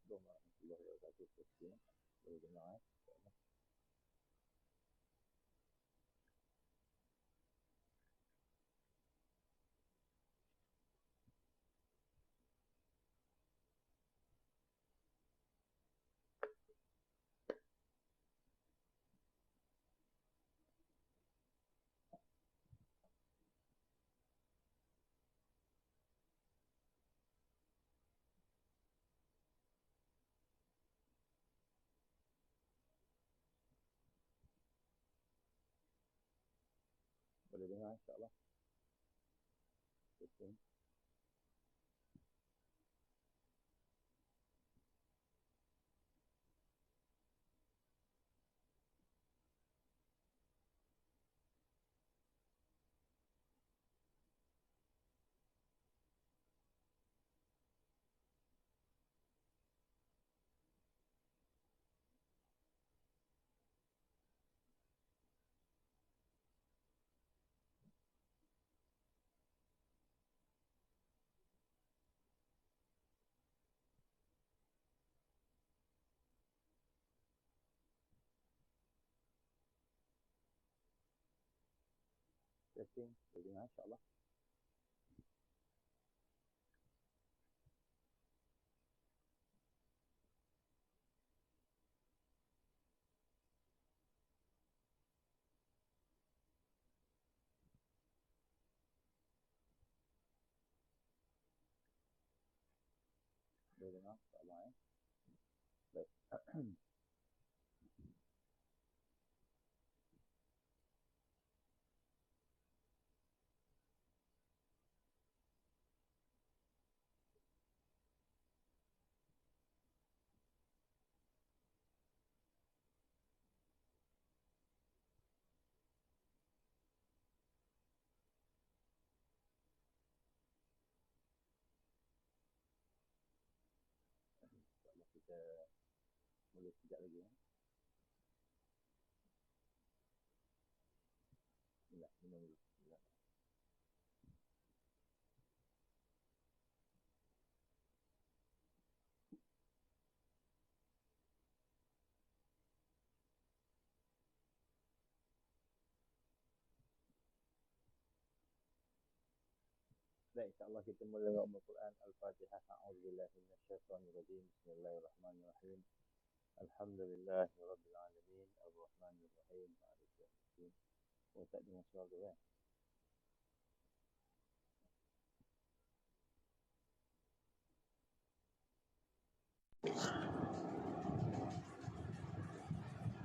Assalamualaikum warahmatullahi wabarakatuh. Boleh dengar? Boleh dengar insyaAllah. Okay. Testing, boleh dengar insyaAllah. Boleh dengar insyaAllah. Baik. InsyaAllah kita boleh sekejap lagi. Bismillah, minum dulu. Bismillah. Baik, insyaAllah kita mula dengan Al-Quran Al-Fatihah. A'udzubillahi minasyaitonirrajim. Bismillahirrahmanirrahim. Alhamdulillahi rabbil alamin. Ar-Rahmanirrahim. Maliki yaumiddin. Oh, tak dengar suara tu kan?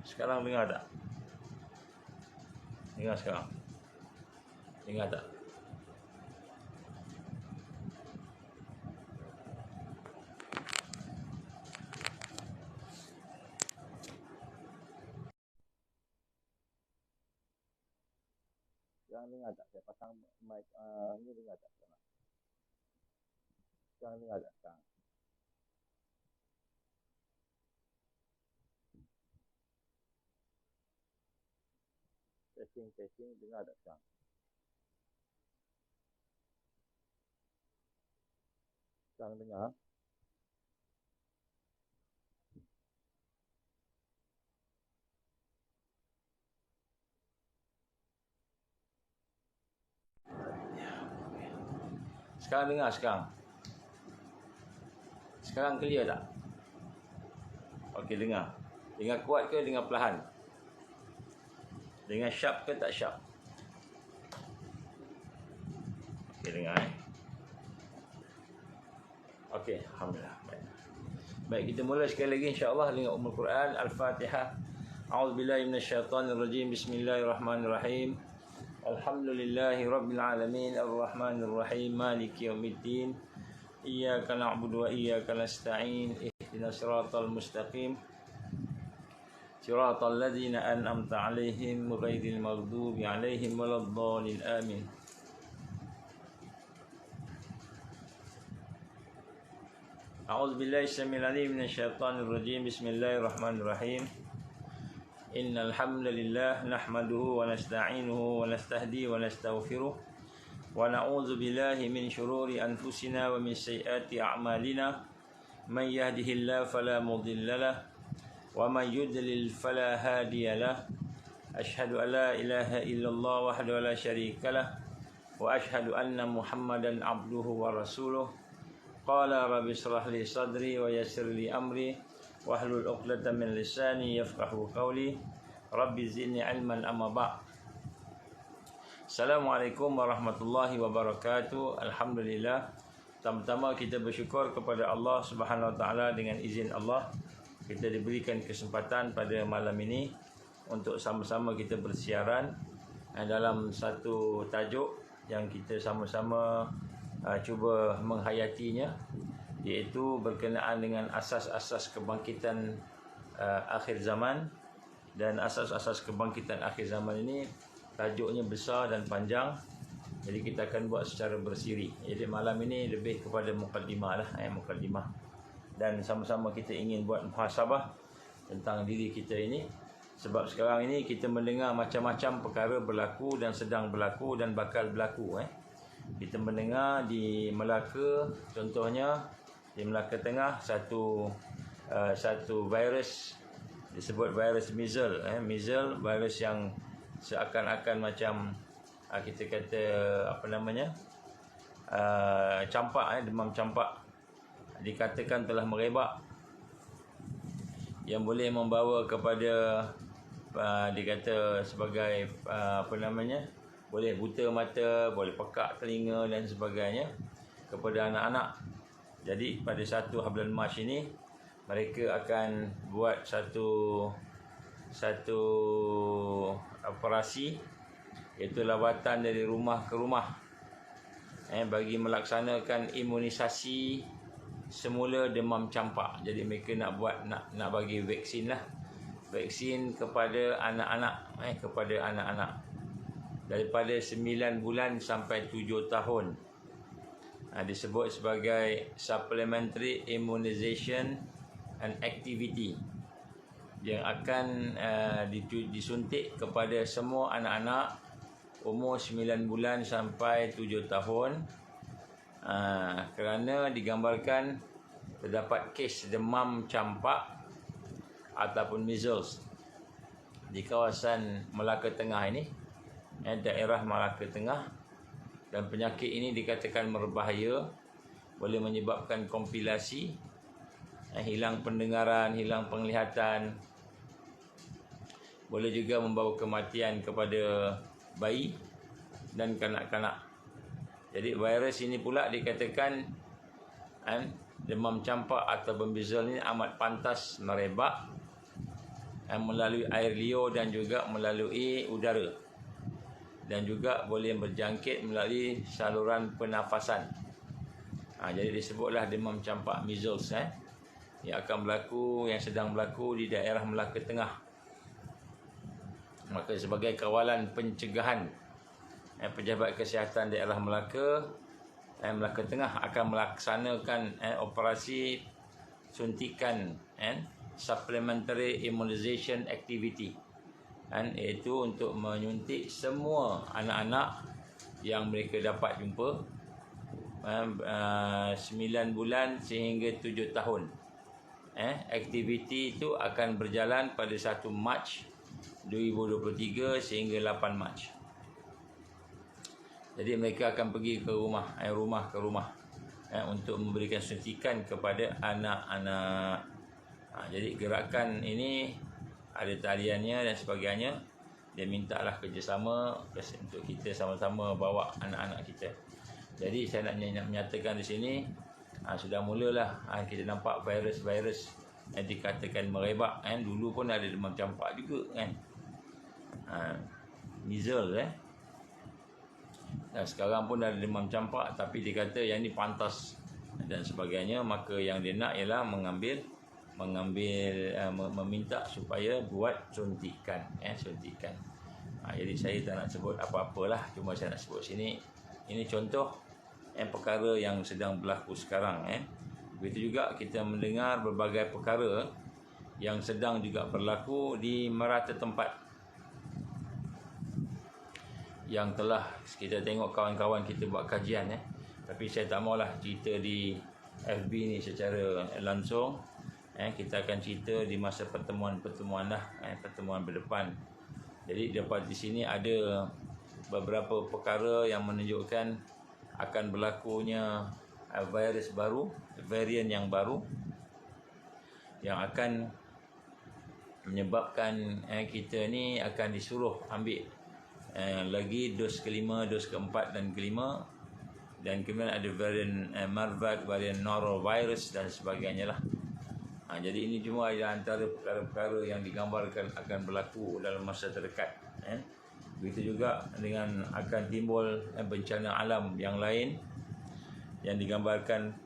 Sekarang dengar tak? Dengar sekarang? Dengar tak? Sekarang dengar tak? Saya pasang mic ni, dengar tak sekarang? Sekarang dengar tak sekarang? Testing, dengar tak sekarang? Sekarang dengar? Sekarang dengar sekarang? Sekarang clear tak? Okey, dengar. Dengar kuat ke dengar perlahan? Dengar sharp ke tak sharp? Okey, dengar Okey, alhamdulillah. Baik, kita mula sekali lagi insya-Allah dengan Ummul Quran Al-Fatihah. A'udzubillahi minasyaitonirrajim. Bismillahirrahmanirrahim. Alhamdulillahi rabbil alamin. Ar-Rahmanir-Rahim. Maliki yaumiddin. Iyyaka na'budu wa iyyaka nasta'in. Ihdinas siratal mustaqim. Siratal ladzina an'amta 'alaihim ghairil maghdubi 'alaihim waladdallin. Amin. A'udzubillahi samil 'alim minasyaitonir rajim. Bismillahirrahmanirrahim. Innal hamdalillah nahmaduhu wa nasta'inuhu wa nastahdi wa nastaghfiruh wa na'udzu billahi min shururi anfusina wa min sayyiati a'malina من يهده الله فلا مضل له ومن يضلل فلا هادي له أشهد أن لا إله إلا الله وحده لا شريك له وأشهد أن محمدا عبده ورسوله قال رب اشرح لي صدري ويسر لي أمري واحلل عقدة من لساني يفقهوا قولي رب زدني علما أما بعد. Assalamualaikum warahmatullahi wabarakatuh. Alhamdulillah. Pertama-tama kita bersyukur kepada Allah Subhanahu Wa Taala. Dengan izin Allah kita diberikan kesempatan pada malam ini untuk sama-sama kita bersiaran dalam satu tajuk yang kita sama-sama cuba menghayatinya, iaitu berkenaan dengan asas-asas kebangkitan akhir zaman. Dan asas-asas kebangkitan akhir zaman ini tajuknya besar dan panjang, jadi kita akan buat secara bersiri. Jadi malam ini lebih kepada mukadimah lah, mukadimah. Dan sama-sama kita ingin buat muhasabah tentang diri kita ini. Sebab sekarang ini kita mendengar macam-macam perkara berlaku dan sedang berlaku dan bakal berlaku. Kita mendengar di Melaka, contohnya di Melaka Tengah, satu virus disebut virus measles. Measles, virus yang seakan-akan macam kita kata campak, demam campak, dikatakan telah merebak, yang boleh membawa kepada dikata sebagai boleh buta mata, boleh pekak telinga dan sebagainya kepada anak-anak. Jadi pada 1 bulan Mac ini mereka akan buat satu operasi, iaitu lawatan dari rumah ke rumah bagi melaksanakan imunisasi semula demam campak. Jadi mereka nak bagi vaksin lah, vaksin kepada anak-anak, daripada 9 bulan sampai 7 tahun. Disebut sebagai supplementary immunization and activity, yang akan disuntik kepada semua anak-anak umur 9 bulan sampai 7 tahun, kerana digambarkan terdapat kes demam campak ataupun measles di kawasan Melaka Tengah ini, daerah Melaka Tengah. Dan penyakit ini dikatakan berbahaya, boleh menyebabkan kompilasi, hilang pendengaran, hilang penglihatan, boleh juga membawa kematian kepada bayi dan kanak-kanak. Jadi virus ini pula dikatakan demam campak atau measles ini amat pantas merebak melalui air liur dan juga melalui udara, dan juga boleh berjangkit melalui saluran pernafasan. Jadi disebutlah demam campak measles yang akan berlaku, yang sedang berlaku di daerah Melaka Tengah. Maka sebagai kawalan pencegahan, Pejabat Kesihatan daerah Melaka Tengah akan melaksanakan operasi suntikan supplementary immunization activity, iaitu untuk menyuntik semua anak-anak yang mereka dapat jumpa 9 bulan sehingga 7 tahun. Aktiviti itu akan berjalan pada 1 Mac 2023 sehingga 8 Mac. Jadi mereka akan pergi ke rumah ke rumah untuk memberikan suntikan kepada anak-anak. Jadi gerakan ini ada taliannya dan sebagainya. Dia mintalah kerjasama untuk kita sama-sama bawa anak-anak kita. Jadi saya nak menyatakan di sini, sudah mulalah kita nampak virus-virus yang dikatakan merebak. Dulu pun ada demam campak juga measles dan sekarang pun ada demam campak, tapi dia kata yang ni pantas dan sebagainya. Maka yang dia nak ialah meminta supaya buat suntikan. Jadi saya tak nak sebut apa-apalah, cuma saya nak sebut sini, ini contoh perkara yang sedang berlaku sekarang. Begitu juga kita mendengar berbagai perkara yang sedang juga berlaku di merata tempat, yang telah kita tengok kawan-kawan kita buat kajian. Tapi saya tak maulah cerita di FB ni secara langsung. Kita akan cerita di masa pertemuan-pertemuan lah, pertemuan berdepan. Jadi dapat di sini ada beberapa perkara yang menunjukkan akan berlakunya virus baru, varian yang baru yang akan menyebabkan kita ni akan disuruh ambil lagi dos kelima, dos keempat dan kelima, dan kemudian ada varian Marburg, varian norovirus dan sebagainya lah. Jadi ini cuma antara perkara-perkara yang digambarkan akan berlaku dalam masa terdekat. Begitu juga dengan akan timbul bencana alam yang lain yang digambarkan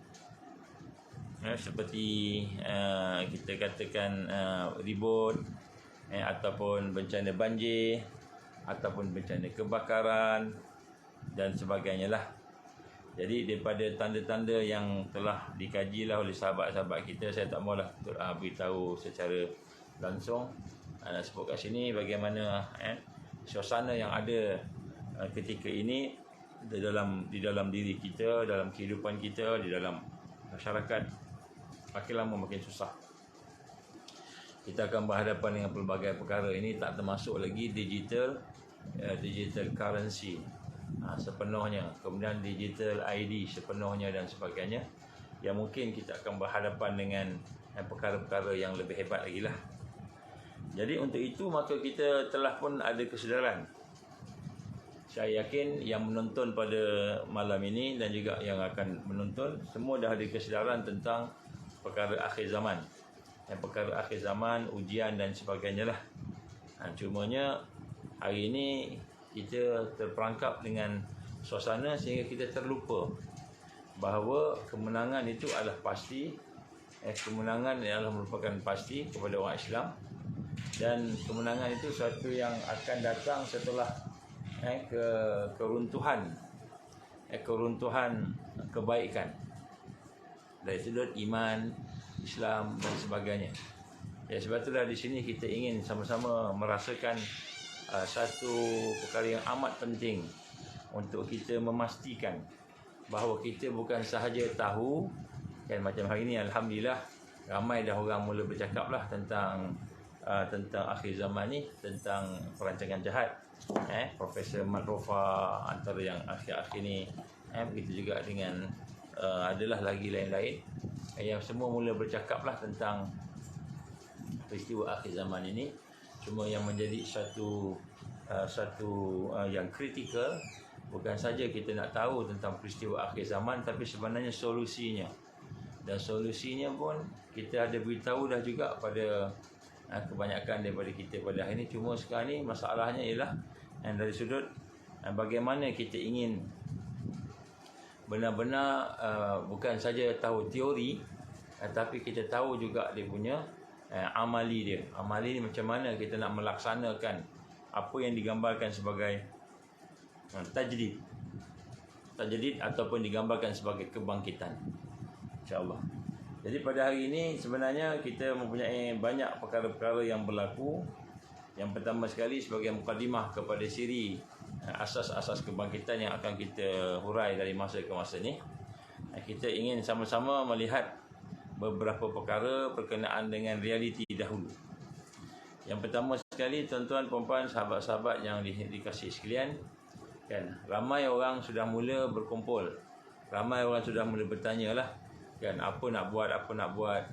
seperti kita katakan ribut, ataupun bencana banjir, ataupun bencana kebakaran dan sebagainya lah. Jadi daripada tanda-tanda yang telah dikaji lah oleh sahabat-sahabat kita, saya tak maulah beritahu secara langsung. Nak sebut kat sini bagaimana suasana yang ada ketika ini di dalam diri kita, dalam kehidupan kita, di dalam masyarakat. Makin lama makin susah. Kita akan berhadapan dengan pelbagai perkara. Ini tak termasuk lagi digital currency sepenuhnya, kemudian digital ID sepenuhnya dan sebagainya, yang mungkin kita akan berhadapan dengan perkara-perkara yang lebih hebat lagi lah. Jadi untuk itu maka kita telah pun ada kesedaran. Saya yakin yang menonton pada malam ini dan juga yang akan menonton semua dah ada kesedaran tentang perkara akhir zaman, perkara akhir zaman, ujian dan sebagainya lah. Cumanya hari ini kita terperangkap dengan suasana sehingga kita terlupa bahawa kemenangan itu adalah pasti. Kemenangan adalah merupakan pasti kepada orang Islam, dan kemenangan itu suatu yang akan datang setelah keruntuhan kebaikan dari sudut iman, Islam dan sebagainya. Sebab itulah di sini kita ingin sama-sama merasakan satu perkara yang amat penting untuk kita memastikan bahawa kita bukan sahaja tahu, kan, macam hari ini alhamdulillah ramai dah orang mula bercakap lah tentang akhir zaman ni, tentang perancangan jahat. Profesor Mat Rofa antara yang akhir-akhir ni, begitu juga dengan adalah lagi lain-lain yang semua mula bercakap lah tentang peristiwa akhir zaman ini. Cuma yang menjadi satu yang kritikal bukan saja kita nak tahu tentang peristiwa akhir zaman, tapi sebenarnya solusinya. Dan solusinya pun kita ada beritahu dah juga pada kebanyakan daripada kita pada hari ini. Cuma sekarang ni masalahnya ialah dari sudut bagaimana kita ingin benar-benar bukan saja tahu teori, tapi kita tahu juga dia punya amali dia. Amali ni macam mana kita nak melaksanakan apa yang digambarkan sebagai tajdid ataupun digambarkan sebagai kebangkitan, insya-Allah. Jadi pada hari ini sebenarnya kita mempunyai banyak perkara-perkara yang berlaku. Yang pertama sekali sebagai mukadimah kepada siri asas-asas kebangkitan yang akan kita hurai dari masa ke masa ni, kita ingin sama-sama melihat beberapa perkara berkenaan dengan realiti dahulu. Yang pertama sekali, tuan-tuan, puan-puan, sahabat-sahabat yang dikasihi sekalian, kan, ramai orang sudah mula berkumpul, ramai orang sudah mula bertanya lah, kan, apa nak buat,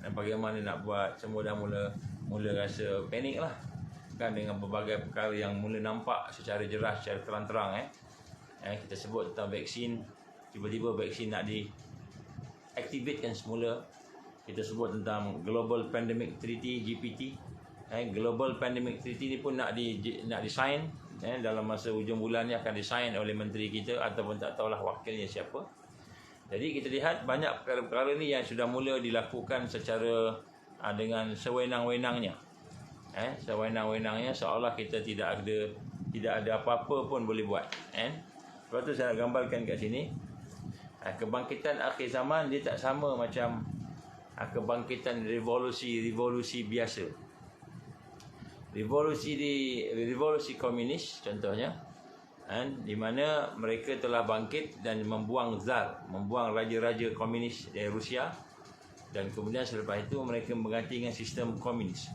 dan bagaimana nak buat. Semua dah mula rasa panik lah, kan, dengan berbagai perkara yang mula nampak secara jelas, secara terang-terang. Kita sebut tentang vaksin, tiba-tiba vaksin nak diaktifkan semula. Kita sebut tentang Global Pandemic Treaty, GPT. Global Pandemic Treaty ni pun nak disign, dalam masa hujung bulan ni akan disign oleh menteri kita ataupun tak tahulah wakilnya siapa. Jadi kita lihat banyak perkara-perkara ni yang sudah mula dilakukan secara dengan sewenang-wenangnya. Sewenang-wenangnya, seolah kita tidak ada apa-apa pun boleh buat. Sebab tu saya nak gambarkan kat sini. Kebangkitan akhir zaman dia tak sama macam kebangkitan revolusi biasa. Revolusi komunis contohnya, Di mana mereka telah bangkit dan membuang zar, membuang raja-raja komunis dari Rusia, dan kemudian selepas itu mereka mengganti dengan sistem komunis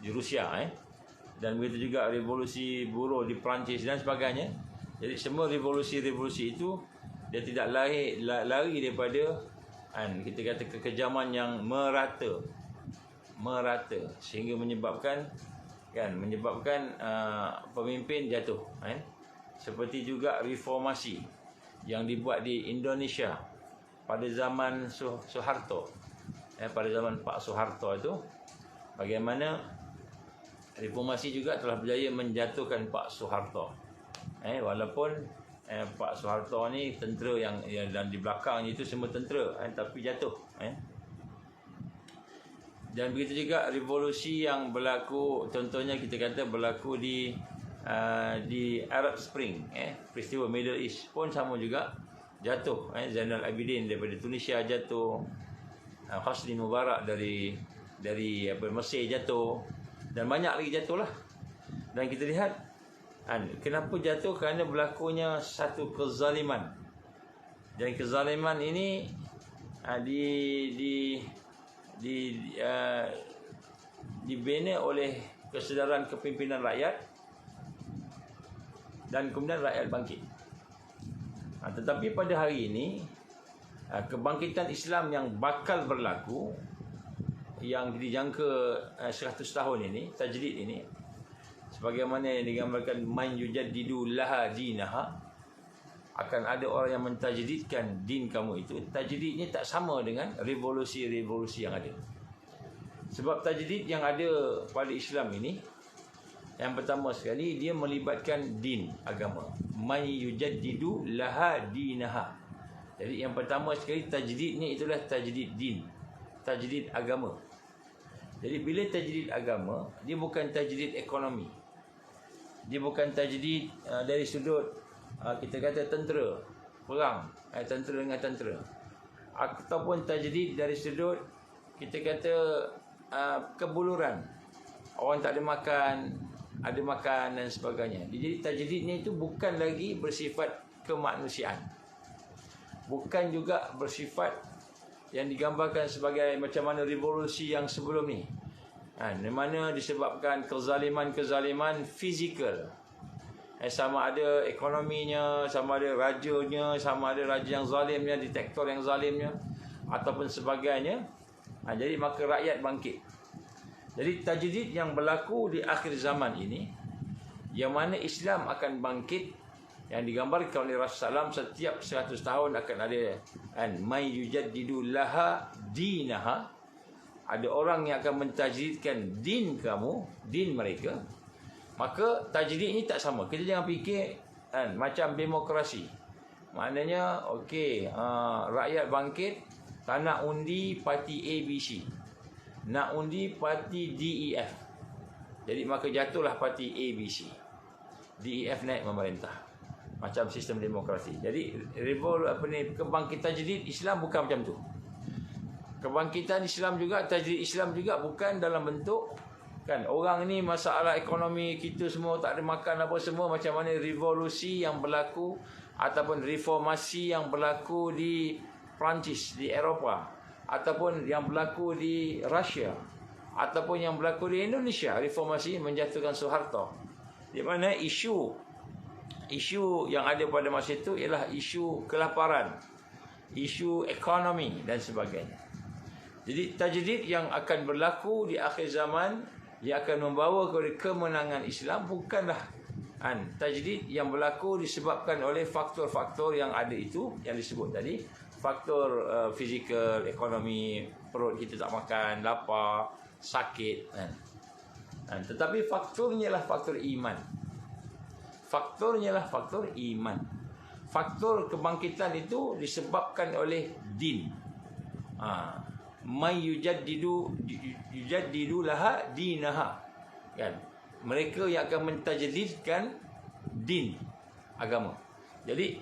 di Rusia. Dan begitu juga revolusi buruh di Perancis dan sebagainya. Jadi semua revolusi-revolusi itu dia tidak lari daripada kita kata kekejaman yang merata sehingga menyebabkan pemimpin jatuh. Seperti juga reformasi yang dibuat di Indonesia pada zaman Soeharto. Pada zaman Pak Soeharto itu, bagaimana reformasi juga telah berjaya menjatuhkan Pak Soeharto. Walaupun Pak Soeharto ni tentera yang dan di belakangnya itu semua tentera, tapi jatuh. Dan begitu juga revolusi yang berlaku, contohnya kita kata berlaku di Arab Spring, peristiwa Middle East pun sama juga jatuh. Zainal Abidin daripada Tunisia jatuh, Hosni Mubarak dari Mesir jatuh, dan banyak lagi jatuhlah. Dan kita lihat kenapa jatuh, kerana berlakunya satu kezaliman. Dan kezaliman ini dibina oleh kesedaran kepimpinan rakyat, dan kemudian rakyat bangkit. Tetapi pada hari ini kebangkitan Islam yang bakal berlaku, yang dijangka 100 tahun ini, tajdid ini, sebagaimana yang digambarkan man yujaddidu laha dinaha, akan ada orang yang mentajdidkan din kamu itu. Tajdidnya tak sama dengan revolusi-revolusi yang ada. Sebab tajdid yang ada pada Islam ini, yang pertama sekali dia melibatkan din, agama. Man yujaddidu laha dinaha. Jadi yang pertama sekali tajdidnya itulah tajdid din, tajdid agama. Jadi bila tajdid agama, dia bukan tajdid ekonomi. Dia bukan tajdid dari sudut kita kata tentera, perang, tentera dengan tentera, ataupun tajdid dari sudut kita kata kebuluran, orang tak ada makan, ada makan dan sebagainya. Jadi tajdidnya itu bukan lagi bersifat kemanusiaan, bukan juga bersifat yang digambarkan sebagai macam mana revolusi yang sebelum ni, di mana disebabkan kezaliman fizikal. Sama ada ekonominya, sama ada rajanya, sama ada raja yang zalimnya, diktator yang zalimnya, ataupun sebagainya. Jadi maka rakyat bangkit. Jadi tajdid yang berlaku di akhir zaman ini, yang mana Islam akan bangkit, yang digambarkan oleh Rasulullah SAW, setiap 100 tahun akan ada may yujaddidu laha dinaha, ada orang yang akan mentajdidkan din kamu, din mereka. Maka tajdid ni tak sama. Kita jangan fikir macam demokrasi. Maknanya rakyat bangkit, tak nak undi parti ABC, nak undi parti DEF. Jadi maka jatuhlah parti ABC, DEF naik memerintah. Macam sistem demokrasi. Jadi kebangkitan tajdid Islam bukan macam tu. Kebangkitan Islam juga, tajdid Islam juga bukan dalam bentuk orang ni masalah ekonomi kita semua tak ada makan apa semua, macam mana revolusi yang berlaku ataupun reformasi yang berlaku di Perancis, di Eropah, ataupun yang berlaku di Rusia, ataupun yang berlaku di Indonesia, reformasi menjatuhkan Soeharto. Di mana isu yang ada pada masa itu ialah isu kelaparan, isu ekonomi dan sebagainya. Jadi tajdid yang akan berlaku di akhir zaman, yang akan membawa kepada kemenangan Islam, bukanlah tajdid yang berlaku disebabkan oleh faktor-faktor yang ada itu, yang disebut tadi, faktor fizikal, ekonomi, perut kita tak makan, lapar, sakit. Tetapi faktornya lah faktor iman. Faktornya lah faktor iman. Faktor kebangkitan itu disebabkan oleh din. May yujaddidu laha dinaha, mereka yang akan mentajdidkan din, agama. Jadi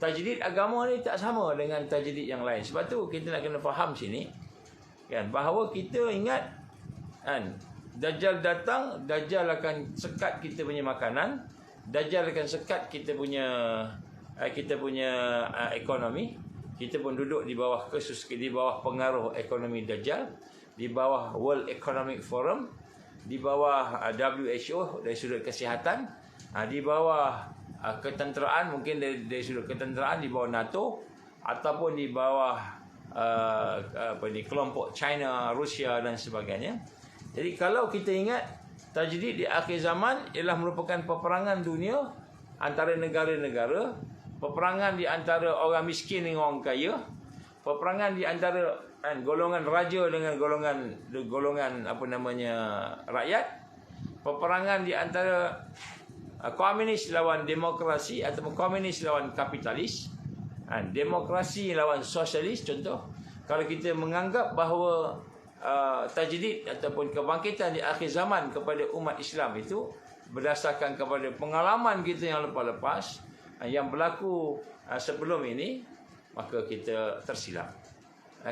tajdid agama ni tak sama dengan tajdid yang lain. Sebab tu kita nak kena faham sini, bahawa kita ingat Dajjal datang, Dajjal akan sekat kita punya makanan, Dajjal akan sekat kita punya ekonomi. Kita pun duduk di bawah pengaruh ekonomi Dajjal, di bawah World Economic Forum, di bawah WHO dari sudut kesihatan, di bawah ketenteraan, mungkin dari sudut ketenteraan di bawah NATO, ataupun di bawah kelompok China, Rusia dan sebagainya. Jadi kalau kita ingat, tajdid di akhir zaman ialah merupakan peperangan dunia antara negara-negara, peperangan di antara orang miskin dengan orang kaya, peperangan di antara golongan raja dengan golongan rakyat, peperangan di antara komunis lawan demokrasi ataupun komunis lawan kapitalis, demokrasi lawan sosialis. Contoh, kalau kita menganggap bahawa tajdid ataupun kebangkitan di akhir zaman kepada umat Islam itu berdasarkan kepada pengalaman kita yang lepas-lepas yang berlaku sebelum ini, maka kita tersilap.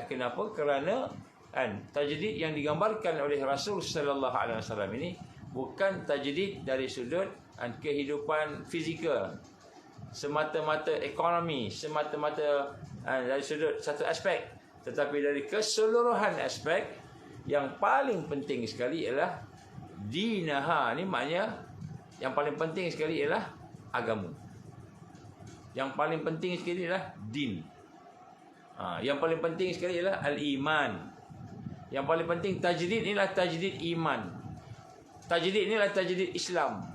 Kenapa? Kerana tajdid yang digambarkan oleh Rasul sallallahu alaihi wasallam ini bukan tajdid dari sudut kehidupan fizikal, semata-mata ekonomi, semata-mata dari sudut satu aspek, tetapi dari keseluruhan aspek. Yang paling penting sekali ialah dinaha. Ini maknanya yang paling penting sekali ialah agama. Yang paling penting sekali ialah din. Yang paling penting sekali ialah al-iman. Yang paling penting tajdid inilah tajdid iman. Tajdid inilah tajdid Islam.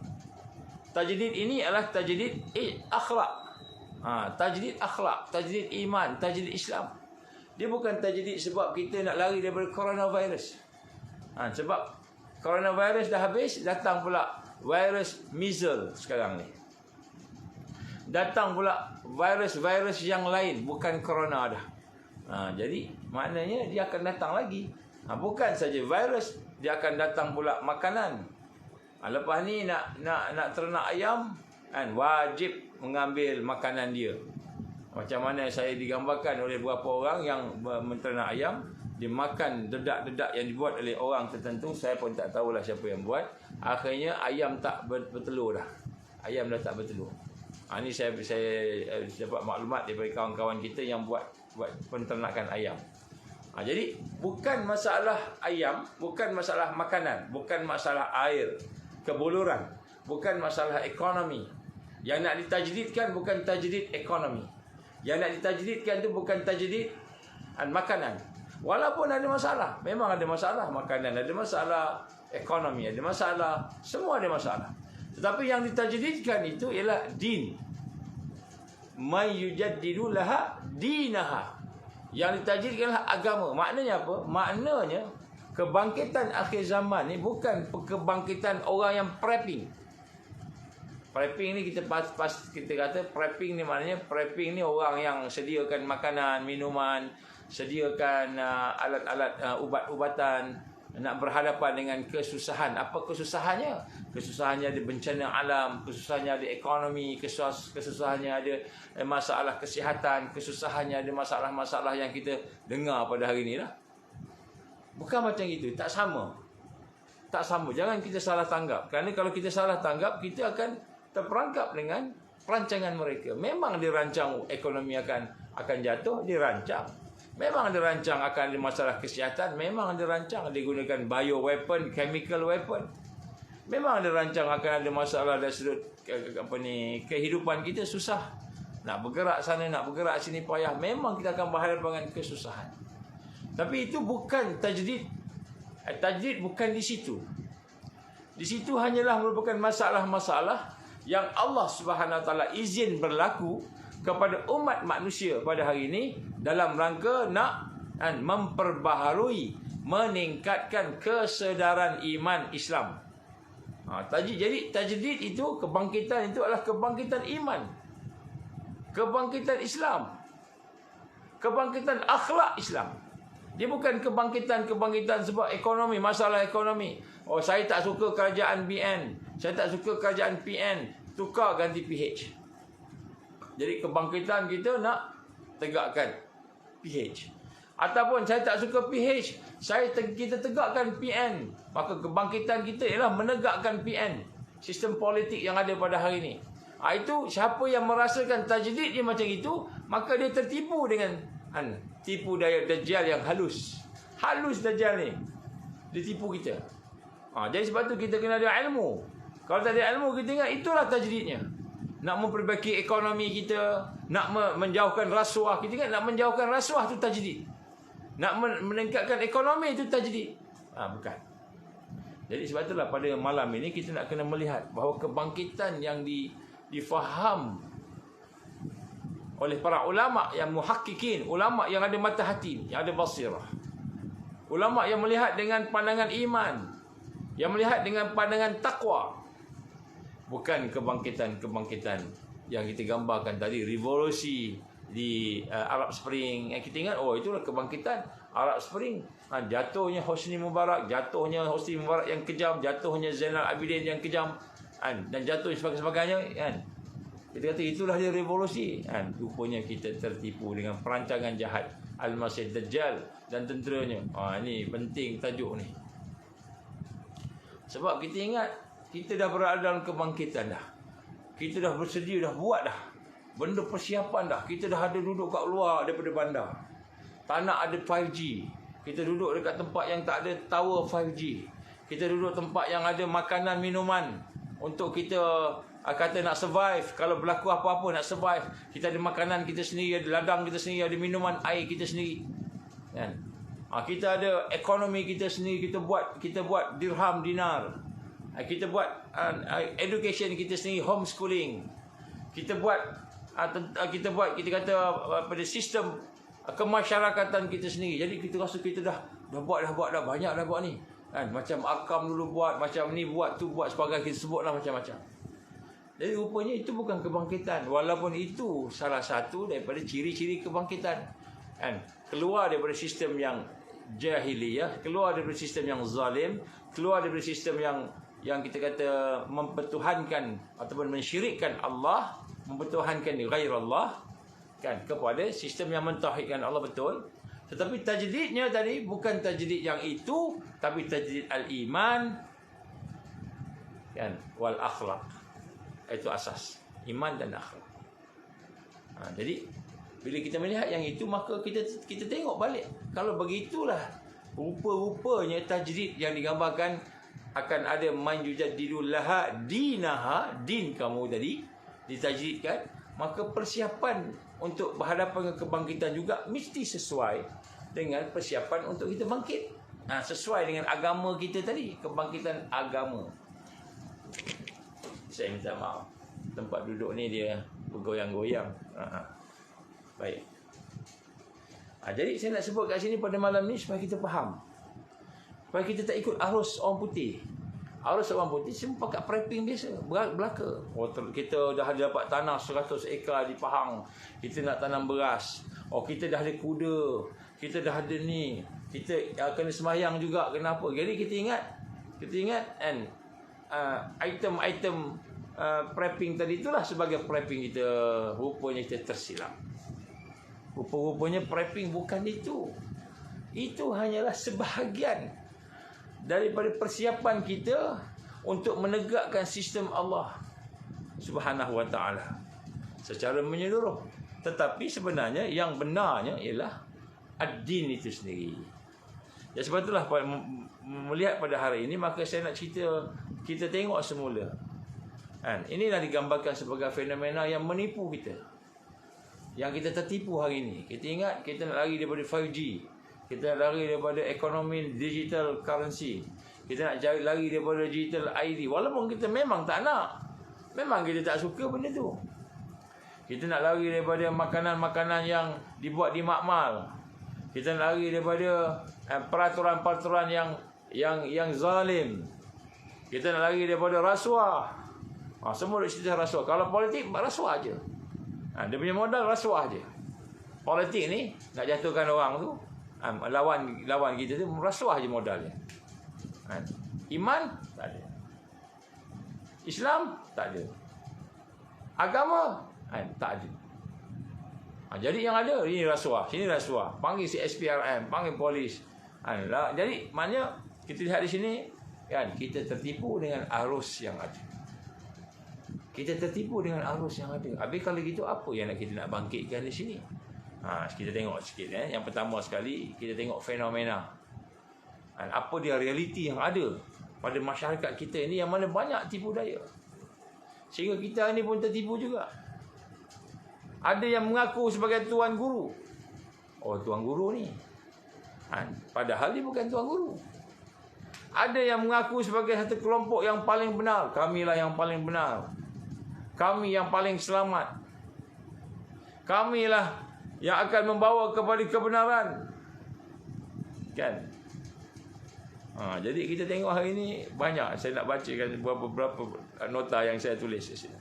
Tajdid ini adalah tajdid akhlak. Tajdid akhlak, tajdid iman, tajdid Islam. Dia bukan tajdid sebab kita nak lari daripada coronavirus. Sebab coronavirus dah habis, datang pula virus measles sekarang ni. Datang pula virus-virus yang lain, bukan corona dah. Jadi maknanya dia akan datang lagi. Bukan saja virus, dia akan datang pula makanan. Lepas ni nak ternak ayam, wajib mengambil makanan dia. Macam mana saya digambarkan oleh beberapa orang yang menternak ayam, dia makan dedak-dedak yang dibuat oleh orang tertentu. Saya pun tak tahulah siapa yang buat. Akhirnya ayam tak bertelur dah. Ayam dah tak bertelur. Ini saya dapat maklumat daripada kawan-kawan kita yang buat penternakan ayam. Jadi bukan masalah ayam, bukan masalah makanan, bukan masalah air, kebuluran, bukan masalah ekonomi. Yang nak ditajdidkan bukan tajdid ekonomi. Yang nak ditajdidkan itu bukan tajdid makanan. Walaupun ada masalah, memang ada masalah makanan, ada masalah ekonomi, ada masalah, semua ada masalah. Tetapi yang ditajdidkan itu ialah din. May yujaddidu laha dinaha. Yang ditajdidkanlah agama. Maknanya apa? Maknanya kebangkitan akhir zaman ni bukan kebangkitan orang yang prepping. Prepping ni kita kata prepping ni maknanya prepping ni orang yang sediakan makanan, minuman, sediakan alat-alat ubat-ubatan, nak berhadapan dengan kesusahan. Apa kesusahannya? Kesusahannya ada bencana alam, kesusahannya ada ekonomi, kesusahannya ada masalah kesihatan, kesusahannya ada masalah-masalah yang kita dengar pada hari ni lah. Bukan macam itu, tak sama. Tak sama, jangan kita salah tanggap. Kerana kalau kita salah tanggap, kita akan terperangkap dengan perancangan mereka. Memang dirancang ekonomi akan jatuh, dirancang. Memang dirancang akan ada masalah kesihatan, memang dirancang digunakan bioweapon, chemical weapon. Memang dirancang akan ada masalah dari sudut kehidupan kita susah. Nak bergerak sana, nak bergerak sini payah. Memang kita akan berhadapan dengan kesusahan. Tapi itu bukan tajdid. Tajdid bukan di situ. Di situ hanyalah merupakan masalah-masalah yang Allah Subhanahu Wa Taala izin berlaku kepada umat manusia pada hari ini dalam rangka nak memperbaharui, meningkatkan kesedaran iman Islam. Jadi tajdid itu, kebangkitan itu adalah kebangkitan iman, kebangkitan Islam, kebangkitan akhlak Islam. Dia bukan kebangkitan sebab ekonomi, masalah ekonomi. Oh, saya tak suka kerajaan BN, saya tak suka kerajaan PN, tukar ganti PH. Jadi kebangkitan kita nak tegakkan PH. Ataupun saya tak suka PH, kita tegakkan PN. Maka kebangkitan kita ialah menegakkan PN. sistem politik yang ada pada hari ini. Itu siapa yang merasakan tajdid dia macam itu, maka dia tertipu dengan tipu daya Dajjal yang halus. Halus Dajjal ni. Dia tipu kita. Jadi sebab tu kita kena ada ilmu. Kalau tak ada ilmu, kita ingat itulah tajdidnya. Nak memperbaiki ekonomi kita, nak menjauhkan rasuah. Kita ingat nak menjauhkan rasuah tu tajdid. Nak meningkatkan ekonomi itu tajdid. Bukan. Jadi sebab itulah pada malam ini kita nak kena melihat bahawa kebangkitan yang difaham oleh para ulama yang muhakkikin, ulama yang ada mata hati, yang ada basirah. Ulama yang melihat dengan pandangan iman, yang melihat dengan pandangan takwa. Bukan kebangkitan-kebangkitan yang kita gambarkan tadi, revolusi di Arab Spring. Yang kita ingat, itulah kebangkitan Arab Spring. Jatuhnya Hosni Mubarak, jatuhnya Hosni Mubarak yang kejam, jatuhnya Zainal Abidin yang kejam, dan jatuh sebagainya. Kita kata itulah dia revolusi. Rupanya kita tertipu dengan perancangan jahat Al-Masih Dajjal dan tenteranya. Ini penting tajuk ni. Sebab kita ingat, kita dah berada dalam kebangkitan dah. Kita dah bersedia, dah buat dah. Benda persiapan dah. Kita dah ada duduk kat luar daripada bandar. Tak nak ada 5G. Kita duduk dekat tempat yang tak ada tower 5G. Kita duduk tempat yang ada makanan, minuman. Untuk kita kata nak survive. Kalau berlaku apa-apa nak survive. Kita ada makanan kita sendiri, ada ladang kita sendiri, ada minuman, air kita sendiri. Kita ada ekonomi kita sendiri. Kita buat dirham, dinar. Kita buat education kita sendiri, homeschooling. Kita kata pada sistem kemasyarakatan kita sendiri. Jadi kita rasa kita dah buat banyak dah buat ni. Macam Arkam dulu buat, macam ni buat, tu buat, sebagainya, kita sebutlah macam-macam. Jadi rupanya itu bukan kebangkitan, walaupun itu salah satu daripada ciri-ciri kebangkitan. Keluar daripada sistem yang jahiliyah, keluar daripada sistem yang zalim, keluar daripada sistem yang kita kata mempertuhankan ataupun mensyirikkan Allah, mempertuhankan ghairallah, kepada sistem yang mentauhidkan Allah betul. Tetapi tajdidnya tadi bukan tajdid yang itu, tapi tajdid al-iman wal akhlak. Itu asas iman dan akhlak. Jadi bila kita melihat yang itu, maka kita tengok balik. Kalau begitulah rupa-rupanya tajdid yang digambarkan, akan ada man yujaddidul laha dinaha, din kamu tadi ditajdidkan, maka persiapan untuk berhadapan dengan kebangkitan juga mesti sesuai dengan persiapan untuk kita bangkit. Sesuai dengan agama kita tadi, kebangkitan agama. Saya minta maaf, tempat duduk ni dia bergoyang-goyang. Baik. Jadi saya nak sebut kat sini pada malam ni supaya kita faham, supaya kita tak ikut arus orang putih. Arus orang putih semua pakai prepping biasa, belaka. Kita dah ada dapat tanah 100 ekar di Pahang, kita nak tanam beras. Kita dah ada kuda, kita dah ada ni, kita kena sembahyang juga, kenapa? Jadi kita ingat item-item prepping tadi itulah sebagai prepping kita. Rupanya kita tersilap. Rupa-rupanya prepping bukan itu. Itu hanyalah sebahagian daripada persiapan kita untuk menegakkan sistem Allah Subhanahu wa ta'ala secara menyeluruh. Tetapi sebenarnya yang benarnya ialah ad-din itu sendiri. Ya, sebab itulah melihat pada hari ini, maka saya nak cerita, kita tengok semula. Inilah digambarkan sebagai fenomena yang menipu kita, yang kita tertipu hari ini. Kita ingat kita nak lari daripada 5G, kita nak lari daripada ekonomi digital currency, kita nak lari daripada digital ID. Walaupun kita memang tak nak, memang kita tak suka benda tu. Kita nak lari daripada makanan-makanan yang dibuat di makmal. Kita nak lari daripada peraturan-peraturan yang zalim. Kita nak lari daripada rasuah. Semua duk cerita rasuah. Kalau politik, rasuah aje. Dia punya modal rasuah aje. Politik ni nak jatuhkan orang tu, lawan kita tu, rasuah aje modalnya. Iman tak ada. Islam tak ada. Agama tak ada. Jadi yang ada ini rasuah, sini rasuah. Panggil si SPRM, panggil polis. Jadi maknanya kita lihat di sini kita tertipu dengan arus yang ada. Kita tertipu dengan arus yang ada. Habis kalau gitu apa yang kita nak bangkitkan di sini? Kita tengok sikit. Yang pertama sekali, kita tengok fenomena. Apa dia realiti yang ada pada masyarakat kita ini, yang mana banyak tipu daya. Sehingga kita ni pun tertipu juga. Ada yang mengaku sebagai tuan guru. Oh, tuan guru ni. Padahal dia bukan tuan guru. Ada yang mengaku sebagai satu kelompok yang paling benar. Kamilah yang paling benar. Kami yang paling selamat. Kamilah yang akan membawa kepada kebenaran. Kan? Jadi kita tengok hari ini banyak. Saya nak bacakan beberapa nota yang saya tulis di sini.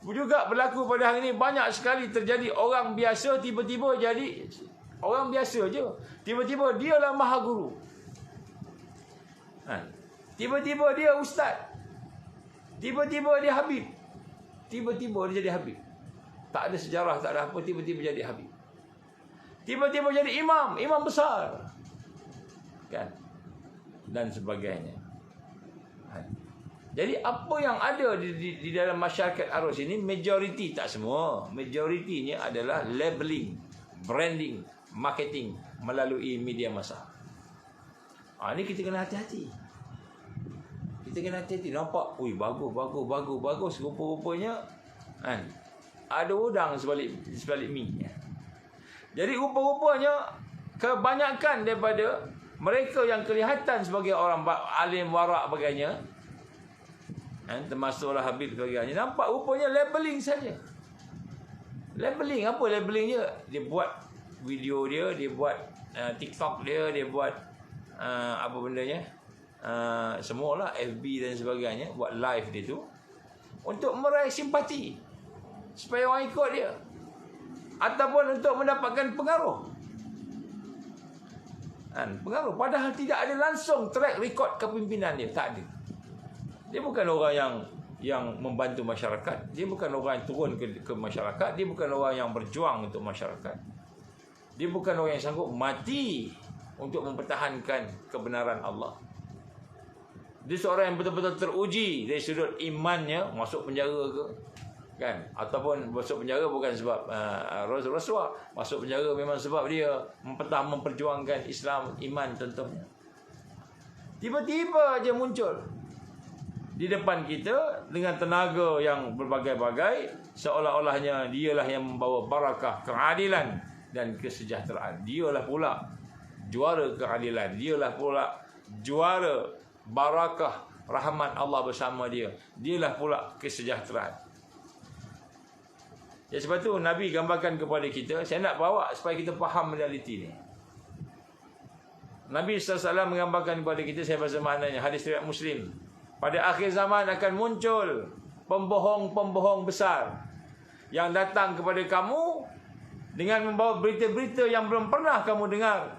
Juga berlaku pada hari ini, banyak sekali terjadi orang biasa tiba-tiba jadi orang biasa je. Tiba-tiba dialah maha guru. Tiba-tiba dia ustaz. Tiba-tiba dia habib. Tiba-tiba dia jadi habib. Tak ada sejarah, tak ada apa, tiba-tiba jadi habib. Tiba-tiba jadi imam, imam besar. Kan? Dan sebagainya. Jadi apa yang ada di dalam masyarakat arus ini, majoriti, tak semua, majoritinya adalah labeling, branding, marketing melalui media massa. Ini kita kena hati-hati. Kita kena hati-hati. Nampak, bagus. Rupa-rupanya ada udang sebalik mi. Jadi rupa-rupanya kebanyakan daripada mereka yang kelihatan sebagai orang alim warak bagainya, termasuklah Habib sebagainya, nampak rupanya labeling saja. Labeling, apa labeling dia? Dia buat video dia buat TikTok dia buat apa bendanya, semualah FB dan sebagainya, buat live dia tu untuk meraih simpati supaya orang ikut dia, ataupun untuk mendapatkan pengaruh. Pengaruh, padahal tidak ada langsung track record kepimpinan dia, tak ada. Dia bukan orang yang membantu masyarakat, dia bukan orang yang turun ke masyarakat, dia bukan orang yang berjuang untuk masyarakat, dia bukan orang yang sanggup mati untuk mempertahankan kebenaran Allah. Dia seorang yang betul-betul teruji dari sudut imannya, masuk penjara ke, kan? Ataupun masuk penjara bukan sebab rasuah, masuk penjara memang sebab dia memperjuangkan Islam, iman contohnya. Tiba-tiba aja muncul di depan kita dengan tenaga yang berbagai-bagai, seolah-olahnya dialah yang membawa barakah, keadilan dan kesejahteraan. Dialah pula juara keadilan, dialah pula juara barakah, rahmat Allah bersama dia, dialah pula kesejahteraan. Ya, sebab tu Nabi gambarkan kepada kita. Saya nak bawa supaya kita faham realiti ni. Nabi SAW menggambarkan kepada kita, saya baca maknanya, hadis riwayat Muslim. Pada akhir zaman akan muncul pembohong-pembohong besar yang datang kepada kamu dengan membawa berita-berita yang belum pernah kamu dengar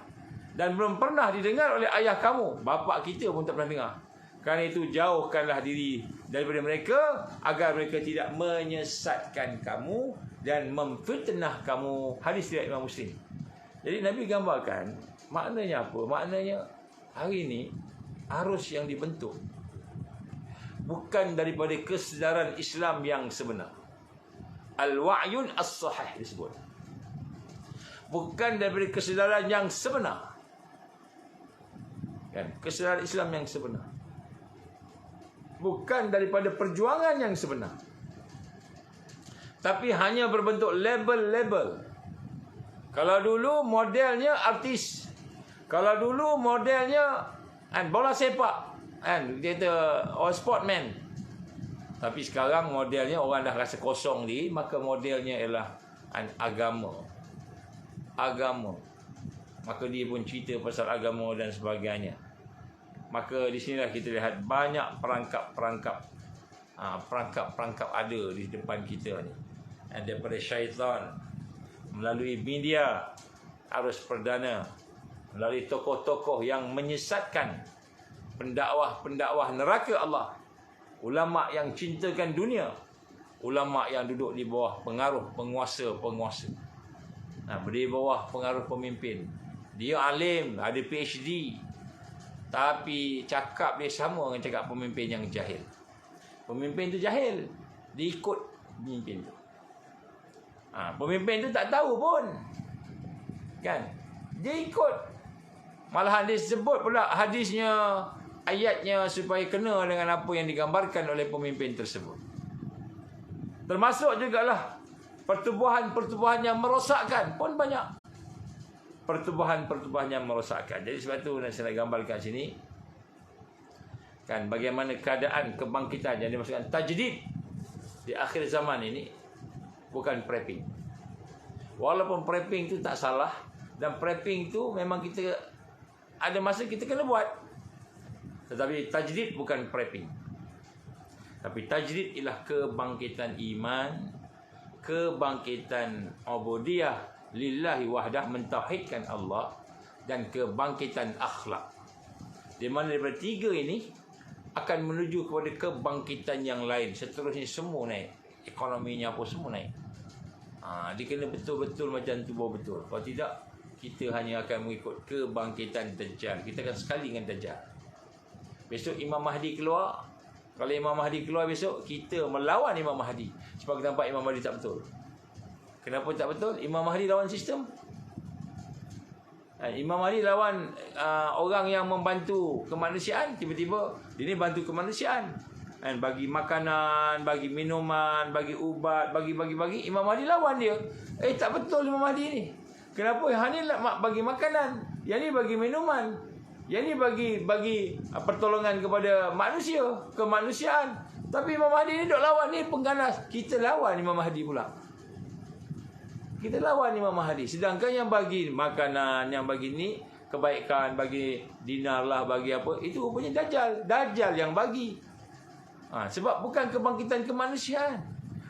dan belum pernah didengar oleh ayah kamu. Bapa kita pun tak pernah dengar. Kerana itu jauhkanlah diri daripada mereka agar mereka tidak menyesatkan kamu dan memfitnah kamu. Hadis riwayat Imam Muslim. Jadi Nabi gambarkan maknanya apa? Maknanya hari ini arus yang dibentuk bukan daripada kesedaran Islam yang sebenar. Al-wa'yun as-sahih disebut. Bukan daripada kesedaran yang sebenar. Kan? Kesedaran Islam yang sebenar. Bukan daripada perjuangan yang sebenar. Tapi hanya berbentuk label-label. Kalau dulu modelnya artis. Kalau dulu modelnya bola sepak. Dia kata sportman. Tapi sekarang modelnya orang dah rasa kosong ni, maka modelnya ialah agama. Maka dia pun cerita pasal agama dan sebagainya. Maka di sinilah kita lihat banyak perangkap-perangkap ada di depan kita ni. Daripada syaitan, melalui media, arus perdana, melalui tokoh-tokoh yang menyesatkan, pendakwah-pendakwah neraka Allah, ulama yang cintakan dunia, ulama yang duduk di bawah pengaruh penguasa-penguasa, di bawah pengaruh pemimpin. Dia alim, ada PhD, tapi cakap dia sama dengan cakap pemimpin yang jahil. Pemimpin tu jahil. Dia ikut pemimpin tu. Pemimpin tu tak tahu pun. Kan? Dia ikut. Malahan dia sebut pula hadisnya, ayatnya supaya kena dengan apa yang digambarkan oleh pemimpin tersebut. Termasuk jugalah pertubuhan-pertubuhan yang merosakkan pun banyak. Pertubuhan-pertubuhan yang merosakkan. Jadi sebab tu saya nak gambarkan sini. Kan, bagaimana keadaan kebangkitan yang dimaksudkan tajdid di akhir zaman ini bukan prepping. Walaupun prepping itu tak salah, dan prepping itu memang kita ada masa kita kena buat. Tetapi tajdid bukan prepping. Tapi tajdid ialah kebangkitan iman, kebangkitan ubudiyah lillahi wahdah, mentauhidkan Allah, dan kebangkitan akhlak. Di mana daripada tiga ini akan menuju kepada kebangkitan yang lain. Seterusnya semua naik. Ekonominya apa semua naik. Dia kena betul-betul macam tu baru betul. Kalau tidak, kita hanya akan mengikut kebangkitan Dajjal. Kita akan sekali dengan Dajjal. Besok Imam Mahdi keluar. Kalau Imam Mahdi keluar besok, kita melawan Imam Mahdi. Sebab kita nampak Imam Mahdi tak betul. Kenapa tak betul? Imam Mahdi lawan sistem. Imam Mahdi lawan orang yang membantu kemanusiaan. Tiba-tiba dia ni bantu kemanusiaan, bagi makanan, bagi minuman, bagi ubat, bagi. Imam Mahdi lawan dia. Tak betul Imam Mahdi ni. Kenapa? Yang ni bagi makanan, yang ni bagi minuman, yang ni bagi pertolongan kepada manusia, kemanusiaan. Tapi Imam Mahdi ni duk lawan ni pengganas. Kita lawan Imam Mahdi pula. Kita lawan Imam Mahdi. Sedangkan yang bagi makanan, yang bagi ni kebaikan, bagi dinar lah, bagi apa, itu rupanya Dajjal. Dajjal yang bagi. Sebab bukan kebangkitan kemanusiaan.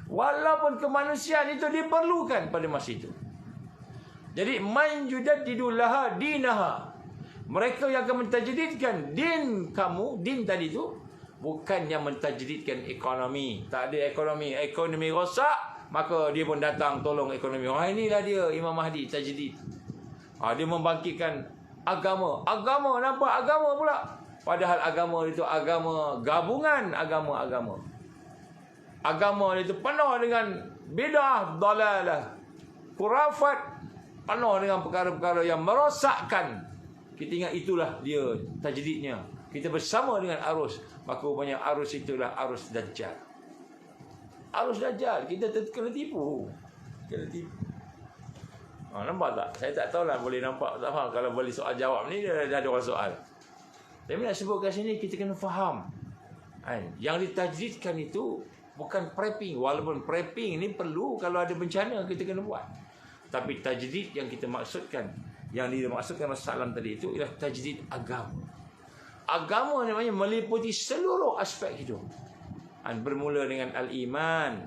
Walaupun kemanusiaan itu diperlukan pada masa itu. Jadi man yujaddidu laha dinaha. Mereka yang akan mentajdidkan din kamu, din tadi tu, bukan yang mentajdidkan ekonomi. Tak ada ekonomi. Ekonomi rosak, maka dia pun datang tolong ekonomi. Inilah dia Imam Mahdi tajdid. Dia membangkitkan agama. Agama, nampak agama pula. Padahal agama itu agama gabungan agama-agama. Agama itu penuh dengan bid'ah, dalalah, khurafat, penuh dengan perkara-perkara yang merosakkan. Kita ingat itulah dia tajdidnya. Kita bersama dengan arus. Maka rupanya arus itulah arus Dajjal. Arus Dajjal. Kita kena tipu. Kena tipu. Nampak tak? Saya tak tahulah boleh nampak tak faham. Kalau boleh soal jawab ni dah ada orang soal. Tapi nak sebut kat sini kita kena faham. Yang ditajdidkan itu bukan prepping. Walaupun prepping ni perlu kalau ada bencana kita kena buat. Tapi tajdid yang kita maksudkan, yang dimaksudkan Rasulullah tadi itu ialah tajdid agama. Agama namanya meliputi seluruh aspek hidup. Bermula dengan al-iman,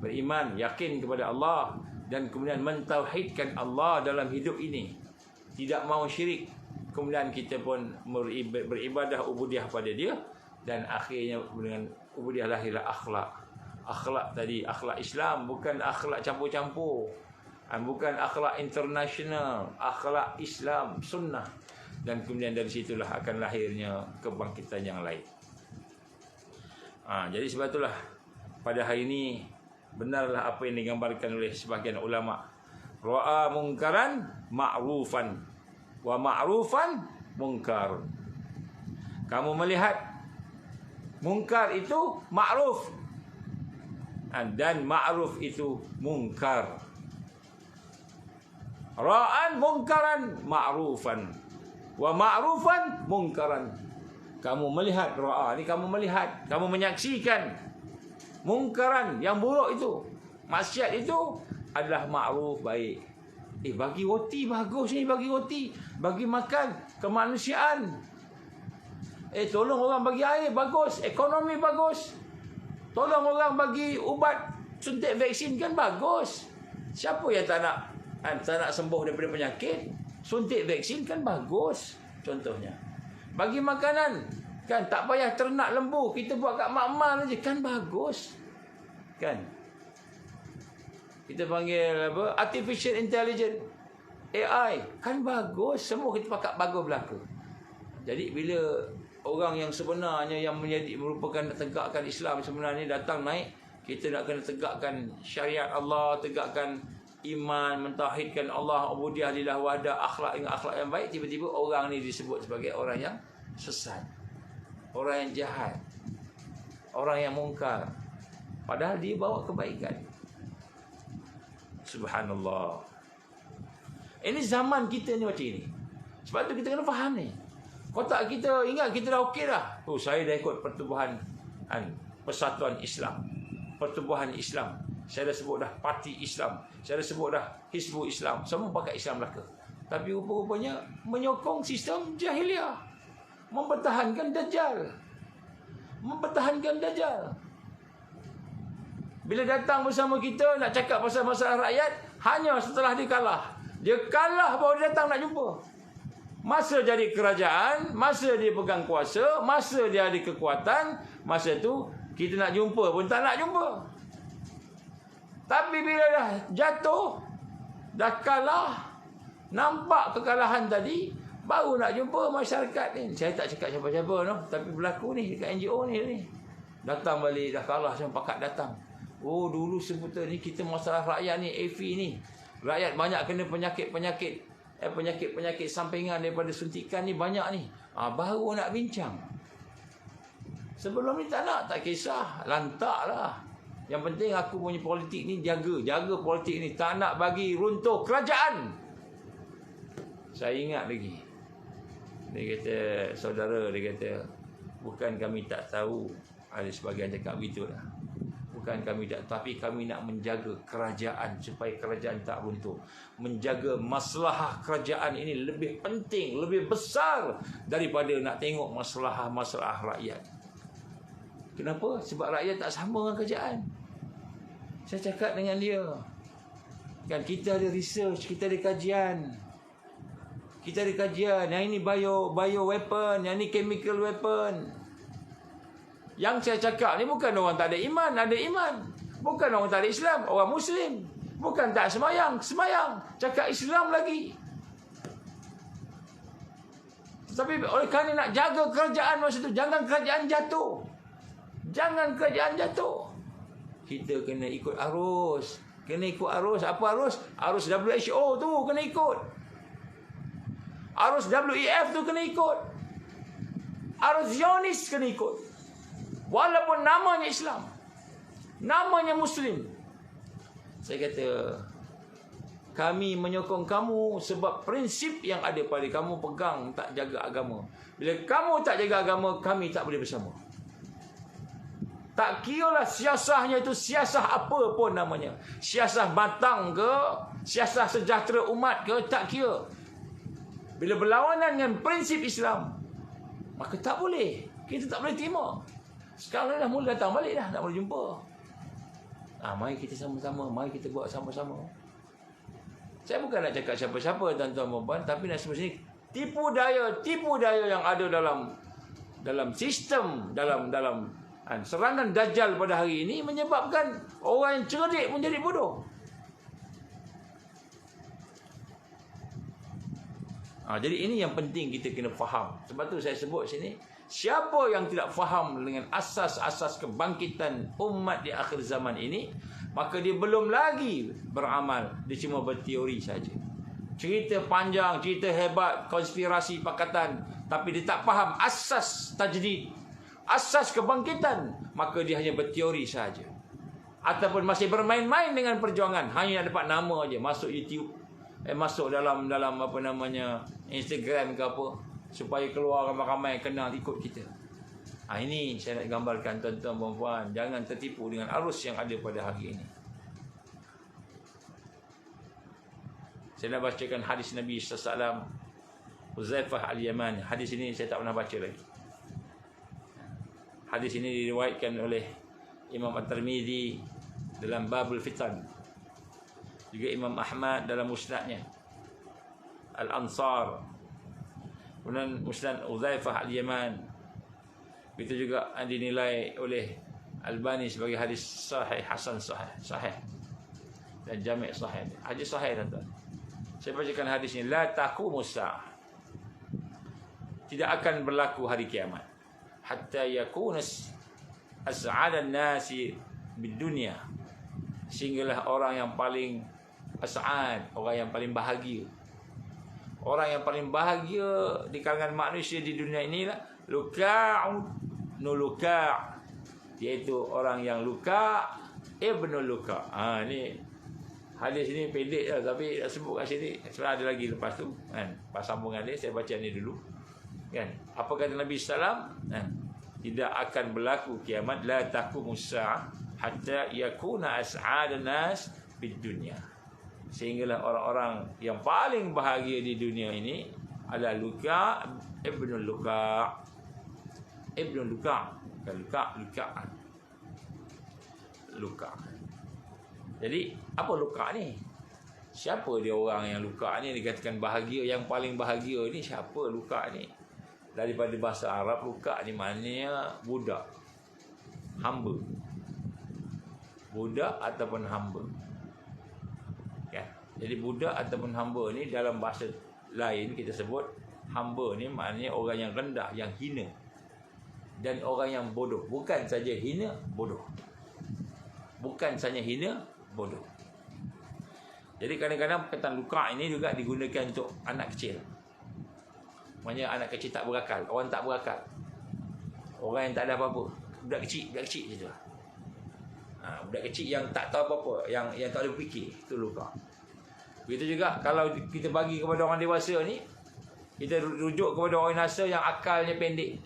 beriman, yakin kepada Allah, dan kemudian mentauhidkan Allah dalam hidup ini. Tidak mahu syirik. Kemudian kita pun beribadah ubudiyah pada dia, dan akhirnya dengan ubudiyah lahirlah akhlak. Akhlak tadi, akhlak Islam, bukan akhlak campur-campur. Bukan akhlak internasional, akhlak Islam, sunnah. Dan kemudian dari situlah akan lahirnya kebangkitan yang lain. Jadi sebab itulah pada hari ini benarlah apa yang digambarkan oleh sebahagian ulama. Ra'a mungkaran ma'rufan wa ma'rufan munkar. Kamu melihat mungkar itu ma'ruf, dan ma'ruf itu munkar. Ra'an mungkaran ma'rufan wa ma'rufan mungkaran. Kamu melihat ra'a ni, kamu melihat, kamu menyaksikan mungkaran yang buruk itu, maksiat itu adalah ma'ruf, baik. Bagi roti bagus ni, bagi roti, bagi makan kemanusiaan. Tolong orang bagi air bagus, ekonomi bagus. Tolong orang bagi ubat, suntik vaksin kan bagus. Siapa yang tak nak sembuh daripada penyakit? Suntik vaksin kan bagus. Contohnya, bagi makanan kan tak payah ternak lembu, kita buat kat mak-mak aja kan bagus. Kan kita panggil apa, artificial intelligence, AI, kan bagus. Semua kita pakai bagus belaka. Jadi bila orang yang sebenarnya yang merupakan tegakkan Islam sebenarnya datang naik, kita nak kena tegakkan syariat Allah, tegakkan iman, mentauhidkan Allah, ubudiyah lillah wahda, akhlak yang baik, tiba-tiba orang ni disebut sebagai orang yang sesat, orang yang jahat, orang yang mungkar, padahal dia bawa kebaikan. Subhanallah. Ini zaman kita ni macam ini. Sebab tu kita kena faham ni. Kotak kita, ingat kita dah okey dah. Oh, saya dah ikut pertubuhan Persatuan Islam, pertubuhan Islam. Saya dah sebut dah Parti Islam, saya dah sebut dah Hizbul Islam. Semua pakai Islam Melaka. Tapi rupa-rupanya menyokong sistem jahiliah, mempertahankan Dajjal, mempertahankan Dajjal. Bila datang bersama kita nak cakap pasal masalah rakyat, hanya setelah dia kalah. Dia kalah baru dia datang nak jumpa. Masa jadi kerajaan, masa dia pegang kuasa, masa dia ada kekuatan, masa tu kita nak jumpa pun tak nak jumpa. Tapi bila dah jatuh, dah kalah, nampak kekalahan tadi, baru nak jumpa masyarakat ni. Saya tak cakap siapa-siapa no, tapi berlaku ni dekat NGO ni. Datang balik, dah kalah semua pakat datang. Oh, dulu sebutan ni kita masalah rakyat ni, AFI ni. Rakyat banyak kena penyakit-penyakit sampingan daripada suntikan ni banyak ni. Baru nak bincang. Sebelum ni tak nak, tak kisah, lantak lah. Yang penting aku punya politik ni jaga politik ni, tak nak bagi runtuh kerajaan. Saya ingat lagi, dia kata, saudara, dia kata, bukan kami tak tahu, ada sebagian cakap begitu lah. Bukan kami tak, tapi kami nak menjaga kerajaan supaya kerajaan tak runtuh. Menjaga masalah kerajaan ini lebih penting, lebih besar daripada nak tengok masalah rakyat. Kenapa? Sebab rakyat tak sama dengan kerajaan. Saya cakap dengan dia, kan kita ada research, kita ada kajian. Kita ada kajian, yang ini bio weapon, yang ini chemical weapon. Yang saya cakap ni bukan orang tak ada iman, ada iman. Bukan orang tak ada Islam, orang Muslim. Bukan tak semayang, cakap Islam lagi. Tapi oleh kerana nak jaga kerajaan masa tu, jangan kerajaan jatuh. Jangan kerajaan jatuh. Kita kena ikut arus. Kena ikut arus. Apa arus? Arus WHO tu kena ikut. Arus WEF tu kena ikut. Arus Zionis kena ikut. Walaupun namanya Islam, namanya Muslim. Saya kata, kami menyokong kamu sebab prinsip yang ada pada kamu pegang, tak jaga agama. Bila kamu tak jaga agama, kami tak boleh bersama. Tak kiralah siasahnya itu siasah apa pun namanya. Siasah batang ke, siasah sejahtera umat ke, tak kira. Bila berlawanan dengan prinsip Islam, maka tak boleh. Kita tak boleh terima. Sekarang dah mula datang balik dah, nak boleh jumpa. Mari kita sama-sama, mari kita buat sama-sama. Saya bukan nak cakap siapa-siapa tuan-tuan dan puan, tapi nak sebut sini tipu daya yang ada dalam sistem, dalam serangan Dajjal pada hari ini menyebabkan orang yang cerdik menjadi bodoh. Jadi ini yang penting kita kena faham. Sebab tu saya sebut sini, siapa yang tidak faham dengan asas-asas kebangkitan umat di akhir zaman ini, maka dia belum lagi beramal, dia cuma berteori saja. Cerita panjang, cerita hebat, konspirasi pakatan, tapi dia tak faham asas tajdid, asas kebangkitan, maka dia hanya berteori saja. Ataupun masih bermain-main dengan perjuangan, hanya nak dapat nama aja, masuk YouTube, masuk dalam apa namanya, Instagram ke apa, supaya keluar ramai-ramai kenal ikut kita. Ini saya nak gambarkan tuan-tuan dan puan, jangan tertipu dengan arus yang ada pada hari ini. Saya nak bacakan hadis Nabi sallallahu alaihi wasallam, Huzaifah al-Yamani. Hadis ini saya tak pernah baca lagi. Hadis ini diriwayatkan oleh Imam At-Tirmizi dalam Babul Fitan, juga Imam Ahmad dalam musnadnya Al-Ansar, kemudian musnad Huzaifah al-Yaman. Itu juga dinilai oleh Albani sebagai hadis sahih, hasan sahih dan jami' sahih. Hadis sahih tuan-tuan. Saya bacakan hadis ini. La taqumus sa'ah, tidak akan berlaku hari kiamat. hatta yakuna as'adan nasi bidunya, sehinggalah orang yang paling as'ad, orang yang paling bahagia. Orang yang paling bahagia di kalangan manusia di dunia inilah luka'un nuluka', iaitu orang yang luka' ibnul luka'. Ni hadis ni pendek lah, tapi nak sebut kat sini sebenarnya ada lagi lepas tu kan. Pas sambungan dia saya baca ni dulu kan. Apa kata Nabi sallam kan? Tidak akan berlaku kiamat, la taqumus sa'ah hatta yakuna as'adan nas fid dunya, sehinggalah orang-orang yang paling bahagia di dunia ini adalah Luka' ibnul Luka'. Ibnul Luka', bukan Luka'. Jadi apa Luka' ni? Siapa dia orang yang Luka' ni dikatakan bahagia, yang paling bahagia ni siapa Luka' ni? Daripada bahasa Arab, Luka' ni maknanya budak, hamba. Budak ataupun hamba. Jadi budak ataupun hamba ni dalam bahasa lain kita sebut hamba ni maknanya orang yang rendah, yang hina, dan orang yang bodoh. Bukan saja hina, bodoh. Bukan saja hina, bodoh. Jadi kadang-kadang perkataan luka' ini juga digunakan untuk anak kecil. Maknanya anak kecil tak berakal, orang tak berakal, orang yang tak ada apa-apa, budak kecil je tu. Budak kecil yang tak tahu apa-apa, yang tak ada fikir, itu luka'. Begitu juga kalau kita bagi kepada orang dewasa ni, kita rujuk kepada orang dewasa yang akalnya pendek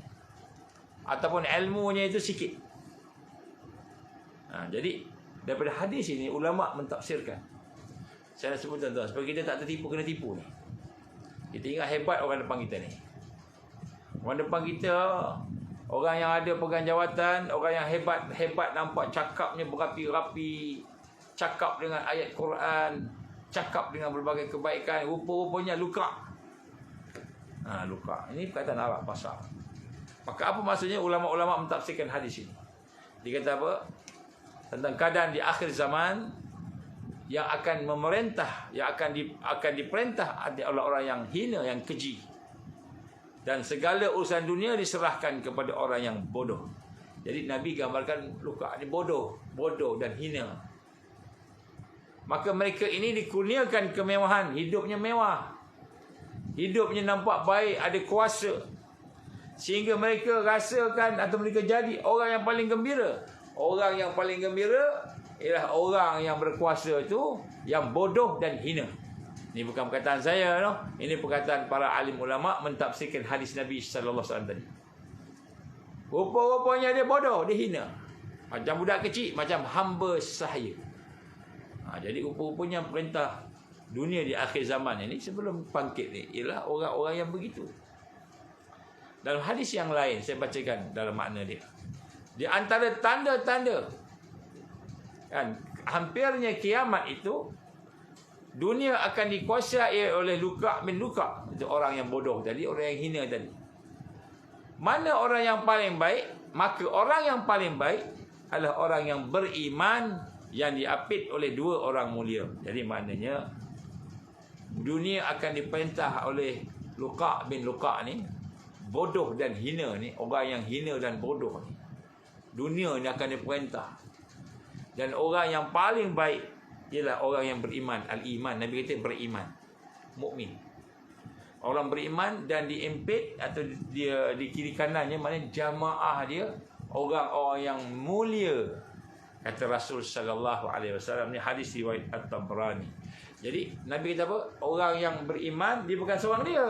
ataupun ilmunya itu sikit. Jadi daripada hadis ini ulama mentafsirkan. Saya nak sebut tuan-tuan supaya kita tak tertipu, kena tipu ni. Kita ingat hebat orang depan kita ni. Orang depan kita, orang yang ada pegang jawatan, orang yang hebat nampak cakapnya berapi-rapi, cakap dengan ayat Quran, cakap dengan berbagai kebaikan, rupa-rupanya luka'. Luka'. Ini perkataan Arab pasal. Maka apa maksudnya ulama-ulama mentafsirkan hadis ini? Dia kata apa? Tentang keadaan di akhir zaman yang akan memerintah, yang akan diperintah oleh orang yang hina, yang keji. Dan segala urusan dunia diserahkan kepada orang yang bodoh. Jadi Nabi gambarkan luka' ni bodoh dan hina. Maka mereka ini dikurniakan kemewahan, hidupnya mewah, hidupnya nampak baik, ada kuasa, sehingga mereka rasakan atau mereka jadi orang yang paling gembira. Orang yang paling gembira ialah orang yang berkuasa itu, yang bodoh dan hina. Ini bukan perkataan saya, no? Ini perkataan para alim ulama mentafsirkan hadis Nabi sallallahu alaihi wasallam tadi. Rupa-rupanya dia bodoh, dia hina, macam budak kecil, macam hamba sahaya. Jadi rupa-rupanya perintah dunia di akhir zaman ini sebelum bangkit ni ialah orang-orang yang begitu. Dalam hadis yang lain saya bacakan dalam makna dia. Di antara tanda-tanda kan hampirnya kiamat itu, dunia akan dikuasai oleh Luka' bin Luka'. Itu orang yang bodoh tadi, orang yang hina tadi. Mana orang yang paling baik? Maka orang yang paling baik adalah orang yang beriman, yang diapit oleh dua orang mulia. Jadi maknanya dunia akan diperintah oleh Luka' bin Luka' ni, bodoh dan hina ni, orang yang hina dan bodoh ni. Dunia ni akan diperintah. Dan orang yang paling baik ialah orang yang beriman. Al-iman, Nabi kata beriman, mukmin. Orang beriman dan diempit atau dia di kiri kanannya, maknanya jamaah dia orang-orang yang mulia, kata Rasul sallallahu alaihi wasallam. Ni hadis riwayat At-Tabrani. Jadi Nabi kata apa? Orang yang beriman, dia bukan seorang dia.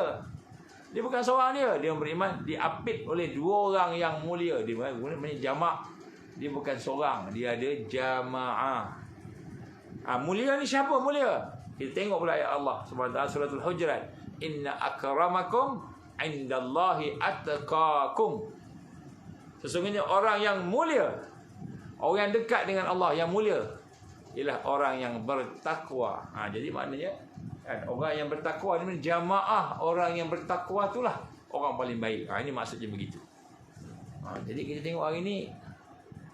Dia bukan seorang dia beriman, diapit oleh dua orang yang mulia. Dia maknanya jama'. Dia bukan seorang, dia ada jamaah. Mulia ni siapa mulia? Kita tengok pula ayat Allah Subhanahu wa taala suratul Hujurat. Inna akramakum indallahi atqakum. Sesungguhnya orang yang mulia, orang yang dekat dengan Allah yang mulia, ialah orang yang bertakwa. Jadi maknanya kan, orang yang bertakwa ni jamaah orang yang bertakwa itulah orang paling baik. Ini maksudnya begitu. Jadi kita tengok hari ni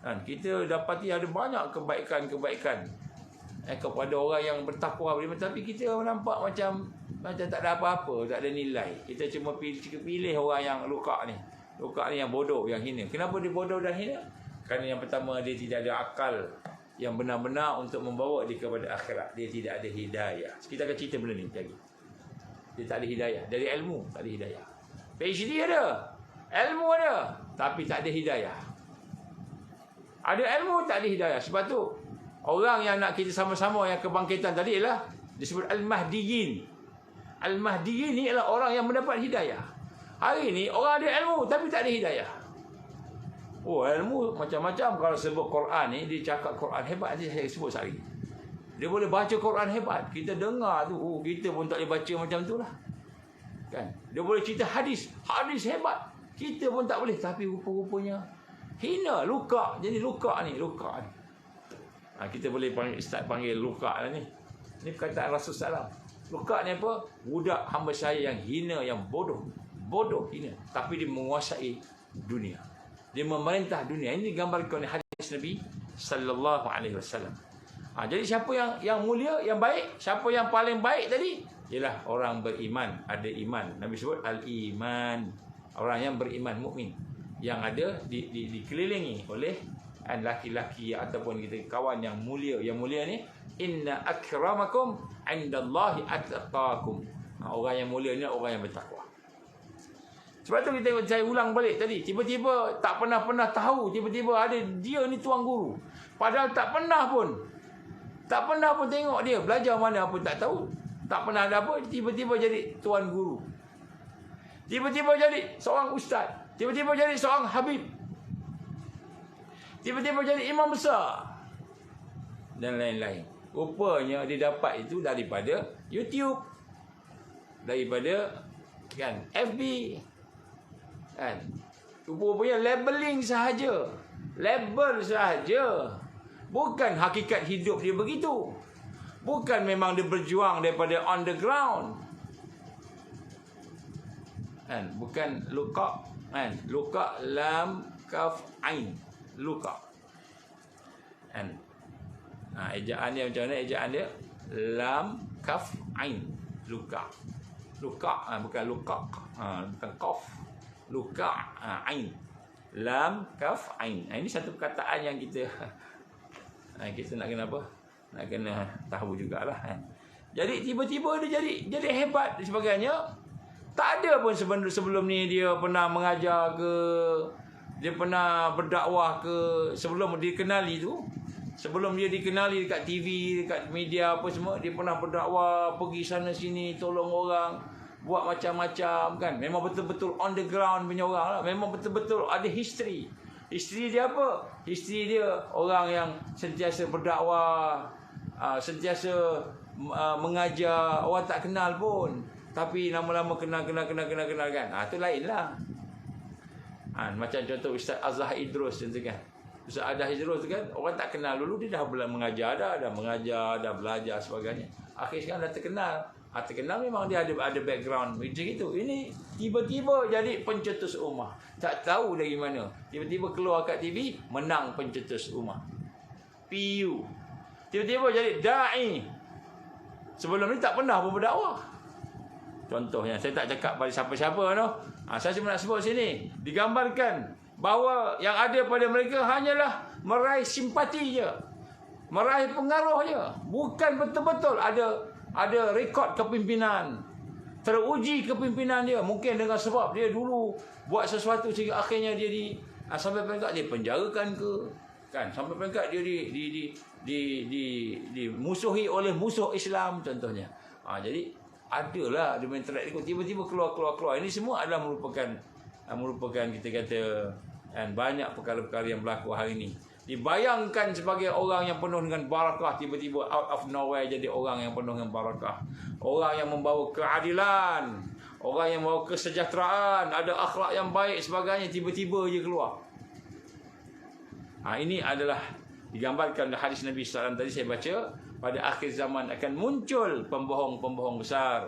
kan, kita dapati ada banyak kebaikan-kebaikan kepada orang yang bertakwa, tapi kita nampak macam tak ada apa-apa, tak ada nilai. Kita cuma pilih orang yang luka' ni. Luka ni yang bodoh, yang hina. Kenapa dia bodoh dan hina? Kerana yang pertama, dia tidak ada akal yang benar-benar untuk membawa dia kepada akhirat. Dia tidak ada hidayah. Kita akan cerita benda ni lagi. Dia tak ada hidayah. Dari ilmu, tak ada hidayah. PhD ada, ilmu ada, tapi tak ada hidayah. Ada ilmu, tak ada hidayah. Sebab tu orang yang nak kita sama-sama yang kebangkitan tadi ialah disebut Al-Mahdiyin. Al-Mahdiyin ni adalah orang yang mendapat hidayah. Hari ni orang ada ilmu tapi tak ada hidayah. Oh, ilmu macam-macam. Kalau sebut Quran ni, dia cakap Quran hebat, nanti saya sebut sehari. Dia boleh baca Quran hebat. Kita dengar tu, kita pun tak boleh baca macam tu lah. Kan? Dia boleh cerita hadis. Hadis hebat. Kita pun tak boleh. Tapi rupa-rupanya hina, luka. Jadi luka ni. Kita boleh panggil luka lah ni. Ini perkataan Rasul SAW. Luka ni apa? Budak hamba saya yang hina, yang bodoh. Bodoh, hina. Tapi dia menguasai dunia. Dia memerintah dunia. Ini digambarkan oleh hadis Nabi sallallahu alaihi wasallam. Jadi siapa yang mulia, yang baik? Siapa yang paling baik tadi? Ialah orang beriman, ada iman. Nabi sebut al-iman. Orang yang beriman, mukmin, yang ada dikelilingi oleh laki-laki ataupun kita kawan yang mulia. Yang mulia ni, inna akramakum indallahi atqakum. Orang yang mulia ni orang yang bertakwa. Sebab tu saya ulang balik tadi. Tiba-tiba tak pernah tahu. Tiba-tiba ada dia ni tuan guru. Padahal tak pernah pun tengok dia. Belajar mana pun tak tahu. Tak pernah ada apa. Tiba-tiba jadi tuan guru. Tiba-tiba jadi seorang ustaz. Tiba-tiba jadi seorang habib. Tiba-tiba jadi imam besar. Dan lain-lain. Rupanya dia dapat itu daripada YouTube. Daripada FB. Rupanya labeling sahaja. Label sahaja. Bukan hakikat hidup dia begitu. Bukan memang dia berjuang daripada on the ground. Bukan luka. Luka lam kaf ain. Luka. Ejaan dia macam mana? Ejaan dia lam kaf ain. Luka. Luka. Bukan luka. Bukan kaf. Luka. Ain. Lam kaf ain. Ini satu perkataan yang kita nak kena apa? Nak kena tahu jugalah. Jadi tiba-tiba dia jadi hebat dan sebagainya. Tak ada pun sebelum ni dia pernah mengajar ke, dia pernah berdakwah ke. Sebelum dia dikenali tu, sebelum dia dikenali dekat TV, dekat media apa semua, dia pernah berdakwah, pergi sana sini, tolong orang, buat macam-macam kan. Memang betul-betul on the ground punya orang lah. Memang betul-betul ada history. History dia apa? History dia orang yang sentiasa berdakwah, sentiasa mengajar, orang tak kenal pun. Tapi lama-lama kenal kan. Itu lain lah. Macam contoh Ustaz Azhar Idrus contoh kan. Ustaz Azhar Idrus tu kan, orang tak kenal dulu, dia dah mengajar dah mengajar, dah belajar sebagainya. Akhir sekarang dah terkenal. Terkenal memang dia ada background macam itu. Ini tiba-tiba jadi pencetus ummah. Tak tahu dari mana. Tiba-tiba keluar kat TV, menang pencetus ummah. PU. Tiba-tiba jadi da'i. Sebelum ni tak pernah pun berdakwah. Contohnya, saya tak cakap pada siapa-siapa tu. Saya cuma nak sebut sini. Digambarkan bahawa yang ada pada mereka hanyalah meraih simpati je. Meraih pengaruh je. Bukan betul-betul ada rekod kepimpinan. Teruji kepimpinan dia. Mungkin dengan sebab dia dulu buat sesuatu sehingga akhirnya dia sampai peringkat dia penjarakan ke. Kan? Sampai peringkat dia dimusuhi oleh musuh Islam contohnya. Jadi adalah dia main track record, tiba-tiba keluar. Ini semua adalah merupakan kita kata banyak perkara-perkara yang berlaku hari ini. Dibayangkan sebagai orang yang penuh dengan barakah, tiba-tiba out of nowhere jadi orang yang penuh dengan barakah. Orang yang membawa keadilan, orang yang membawa kesejahteraan, ada akhlak yang baik sebagainya, tiba-tiba je keluar. Ini adalah digambarkan dalam hadis Nabi SAW tadi saya baca. Pada akhir zaman akan muncul pembohong-pembohong besar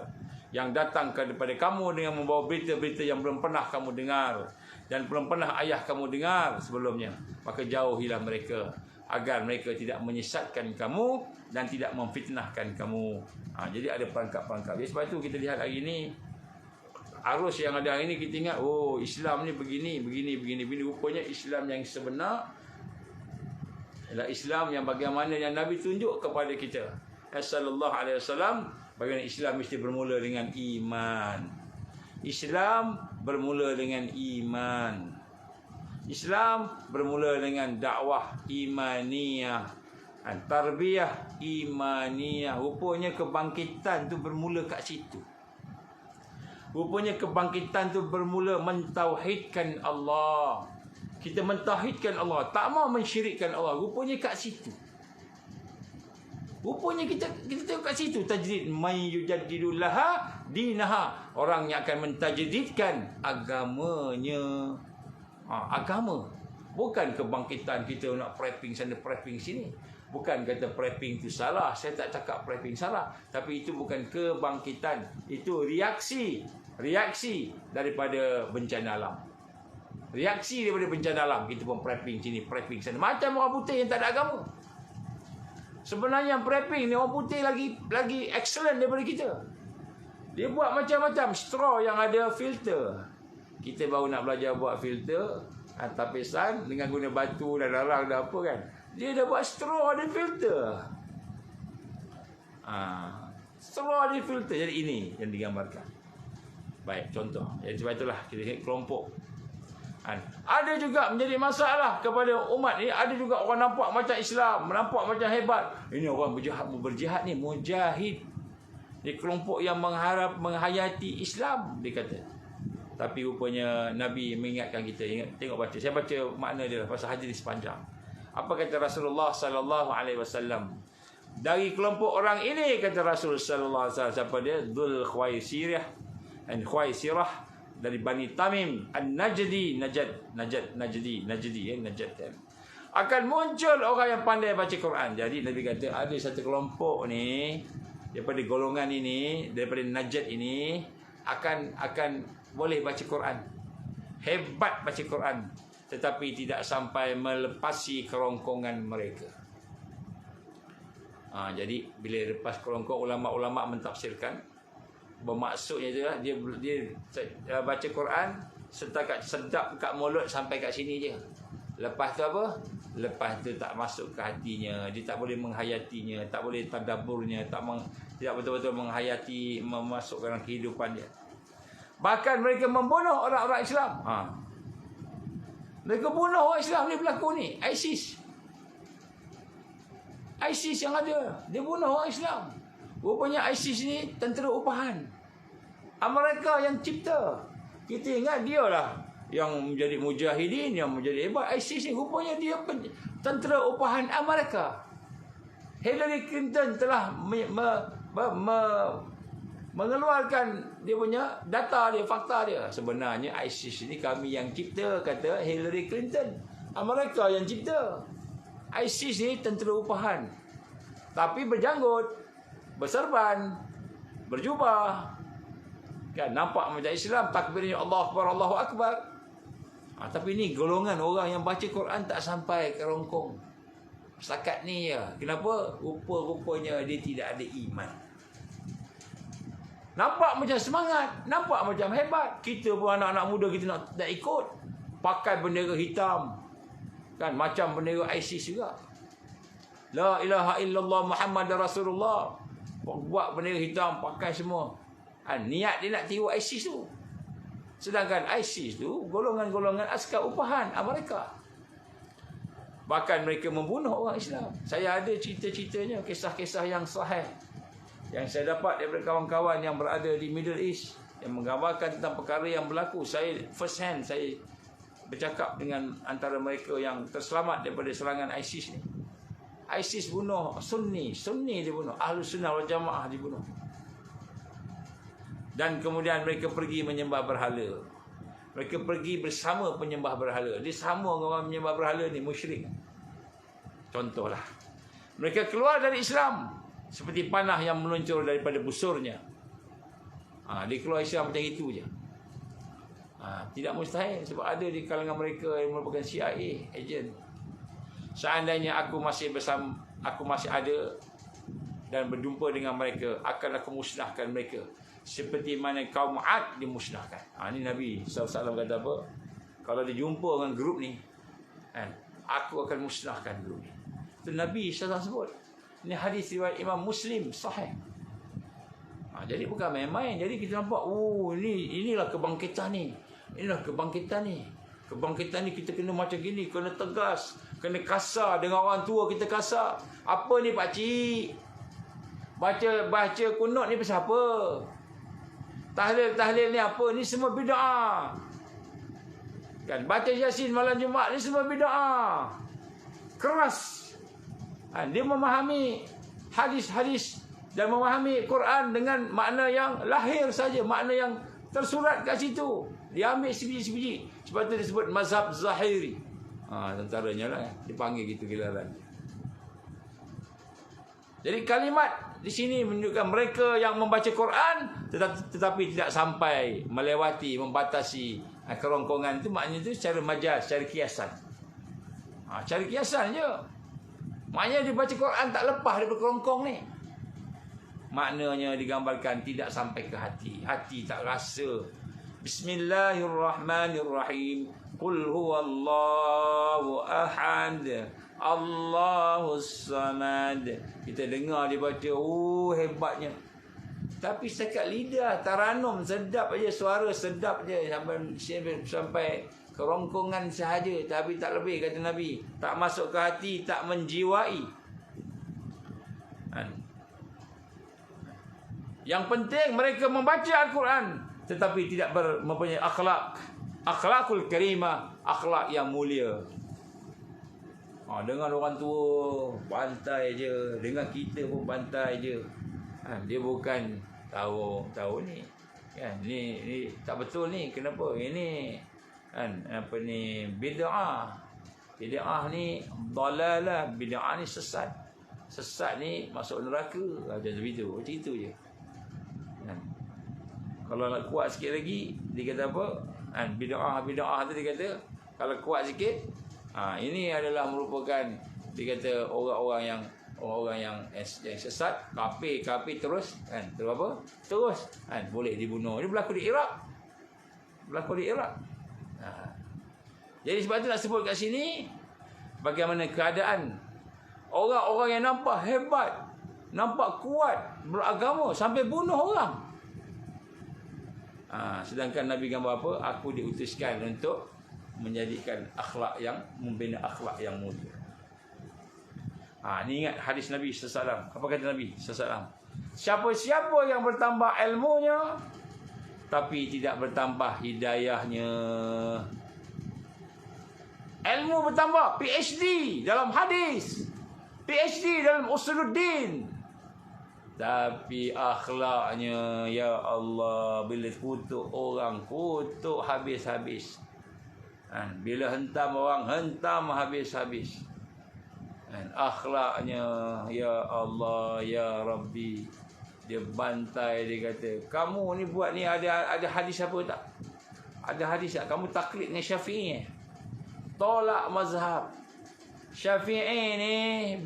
yang datang kepada kamu dengan membawa berita-berita yang belum pernah kamu dengar dan belum pernah ayah kamu dengar sebelumnya. Maka jauhilah mereka agar mereka tidak menyesatkan kamu dan tidak memfitnahkan kamu. Jadi ada perangkap-perangkap. Sebab itu kita lihat hari ini arus yang ada hari ni kita ingat, oh Islam ni begini. Rupanya Islam yang sebenar adalah Islam yang bagaimana yang Nabi tunjuk kepada kita. Sallallahu alaihi wasallam, bagaimana Islam mesti bermula dengan iman. Islam bermula dengan iman. Islam bermula dengan dakwah imaniyah, tarbiyah imaniyah. Rupanya kebangkitan tu bermula kat situ. Rupanya kebangkitan tu bermula mentauhidkan Allah. Kita mentauhidkan Allah, tak mau mensyirikkan Allah. Rupanya kat situ. Rupanya kita tengok kat situ. Tajdid may yujaddidullaha dinaha. Orang yang akan mentajdidkan agamanya. Agama. Bukan kebangkitan kita nak prepping sana, prepping sini. Bukan kata prepping itu salah. Saya tak cakap prepping salah. Tapi itu bukan kebangkitan. Itu reaksi. Reaksi daripada bencana alam. Reaksi daripada bencana alam. Kita pun prepping sini, prepping sana. Macam orang putih yang tak ada agama. Sebenarnya prepping ni orang putih lagi excellent daripada kita. Dia buat macam-macam straw yang ada filter. Kita baru nak belajar buat filter, tapisan dengan guna batu dan arang dan apa kan. Dia dah buat straw ada filter. Straw ada filter. Jadi ini yang digambarkan. Baik, contoh. Jadi sebab itulah kita lihat kelompok. Ada juga menjadi masalah kepada umat ni. Ada juga orang nampak macam Islam, nampak macam hebat. Ini orang berjihad ni, mujahid. Dia kelompok yang menghayati Islam, dia kata. Tapi rupanya Nabi mengingatkan kita. Tengok baca. Saya baca makna dia pasal hadis sepanjang. Apa kata Rasulullah sallallahu alaihi wasallam? Dari kelompok orang ini, kata Rasul sallallahu alaihi wasallam, siapa dia? Dzul Khuwaisirah dan Khuwaisirah dari Bani Tamim An-Najdi, Najdi, akan muncul orang yang pandai baca Quran. Jadi Nabi kata ada satu kelompok ni daripada golongan ini, daripada Najd ini akan boleh baca Quran, hebat baca Quran, tetapi tidak sampai melepasi kerongkongan mereka. Jadi bila lepas kerongkong, ulama-ulama mentafsirkan bermaksudnya dia baca Quran setakat sedap kat mulut sampai kat sini je. Lepas tu apa? Lepas tu tak masuk ke hatinya, dia tak boleh menghayatinya, tak boleh tadaburnya, tidak betul-betul menghayati, memasukkan dalam kehidupan dia. Bahkan mereka membunuh orang-orang Islam. Mereka bunuh orang Islam ni, berlaku ni ISIS yang ada, dia bunuh orang Islam. Rupanya ISIS ni tentera upahan Amerika yang cipta. Kita ingat dia lah yang menjadi mujahidin, yang menjadi hebat. ISIS ni rupanya dia tentera upahan Amerika. Hillary Clinton telah mengeluarkan dia punya data dia, fakta dia. Sebenarnya ISIS ni kami yang cipta, kata Hillary Clinton. Amerika yang cipta. ISIS ni tentera upahan, tapi berjanggut, berserban, berjubah, kan, nampak macam Islam, takbirnya Allah Akbar, Allahu Akbar. Tapi ni golongan orang yang baca Quran tak sampai ke rongkong. Setakat ni ya. Kenapa? Rupa-rupanya dia tidak ada iman. Nampak macam semangat, nampak macam hebat. Kita pun anak-anak muda kita nak ikut. Pakai bendera hitam, kan, macam bendera ISIS juga. La ilaha illallah Muhammad Rasulullah. Buat bendera hitam, pakai semua. Niat dia nak tiru ISIS tu. Sedangkan ISIS tu golongan-golongan askar upahan Amerika. Bahkan mereka membunuh orang Islam. Saya ada cerita-ceritanya, kisah-kisah yang sahih yang saya dapat daripada kawan-kawan yang berada di Middle East, yang menggambarkan tentang perkara yang berlaku. Saya first hand, saya bercakap dengan antara mereka yang terselamat daripada serangan ISIS ni. ISIS bunuh Sunni dia bunuh, Ahlus Sunnah wal Jamaah dibunuh. Dan kemudian mereka pergi menyembah berhala. Mereka pergi bersama penyembah berhala. Dia sama dengan orang menyembah berhala ni, musyrik. Contohlah, mereka keluar dari Islam seperti panah yang meluncur daripada busurnya. Dia keluar Islam macam itu je. Tidak mustahil, sebab ada di kalangan mereka yang merupakan CIA agent. Seandainya aku masih ada dan berjumpa dengan mereka, akan aku musnahkan mereka seperti mana kaum Ad dimusnahkan. Ini Nabi SAW kata apa? Kalau dia jumpa dengan grup ni, aku akan musnahkan grup ni. Itu Nabi SAW sebut. Ini hadis riwayat Imam Muslim sahih. Jadi bukan main-main. Jadi kita nampak, inilah kebangkitan ni. Inilah kebangkitan ni. Kebangkitan ni kita kena macam gini, kena tegas, kena kasar dengan orang tua kita kasar. Apa ni pak cik? Baca kunut ni pasal apa? Tahlil ni apa? Ni semua bid'ah. Kan baca Yasin malam Jumaat ni semua bid'ah. Keras. Dia memahami hadis-hadis dan memahami Quran dengan makna yang lahir saja, makna yang tersurat kat situ. Dia ambil sebiji-sebiji. Sebab tu disebut mazhab Zahiri. Antaranya lah dipanggil gitu gelaran. Jadi kalimat di sini menunjukkan mereka yang membaca Quran tetapi tidak sampai melewati, membatasi kerongkongan itu, maknanya itu secara majaz, secara kiasan. Secara kiasan je. Maknanya dia baca Quran tak lepas daripada kerongkong ni. Maknanya digambarkan tidak sampai ke hati. Hati tak rasa. Bismillahirrahmanirrahim. Qul huwallahu ahad. Allahus samad. Kita dengar dia baca, hebatnya. Tapi setakat lidah, taranum sedap aja, suara sedap je sampai kerongkongan sahaja, tapi tak lebih, kata Nabi. Tak masuk ke hati, tak menjiwai. Yang penting mereka membaca Al-Quran tetapi tidak mempunyai akhlak. Akhlakul karimah, akhlak yang mulia. Dengan orang tua bantai je, dengan kita pun bantai je. Dia bukan tahu ni. Ni tak betul ni. Kenapa? Ini apa ni, bid'ah. Bid'ah ni dalalah, bid'ah ni sesat. Sesat ni masuk neraka. Macam itu. Macam itu je. Kalau nak kuat sikit lagi, dia kata apa? Bid'ah tu dia kata, kalau kuat sikit, ini adalah merupakan, dia kata orang-orang yang sesat, kafir terus, terus apa? Terus boleh dibunuh. Ini berlaku di Iraq. Jadi sebab tu nak sebut kat sini bagaimana keadaan orang-orang yang nampak hebat, nampak kuat beragama sampai bunuh orang. Sedangkan Nabi gambar apa? Aku diutuskan untuk menjadikan akhlak yang, membina akhlak yang mulia. Ni ingat hadis Nabi SAW. Apa kata Nabi SAW? Siapa-siapa yang bertambah ilmunya tapi tidak bertambah hidayahnya. Ilmu bertambah, PhD dalam hadis, PhD dalam usuluddin, tapi akhlaknya, ya Allah, bila kutuk orang, kutuk habis-habis. Bila hentam orang, hentam habis-habis. Akhlaknya, ya Allah, ya Rabbi, dia bantai, dia kata, kamu ni buat ni ada hadis apa tak? Ada hadis tak? Kamu taklid dengan Syafi'i, tolak mazhab Syafi'i ni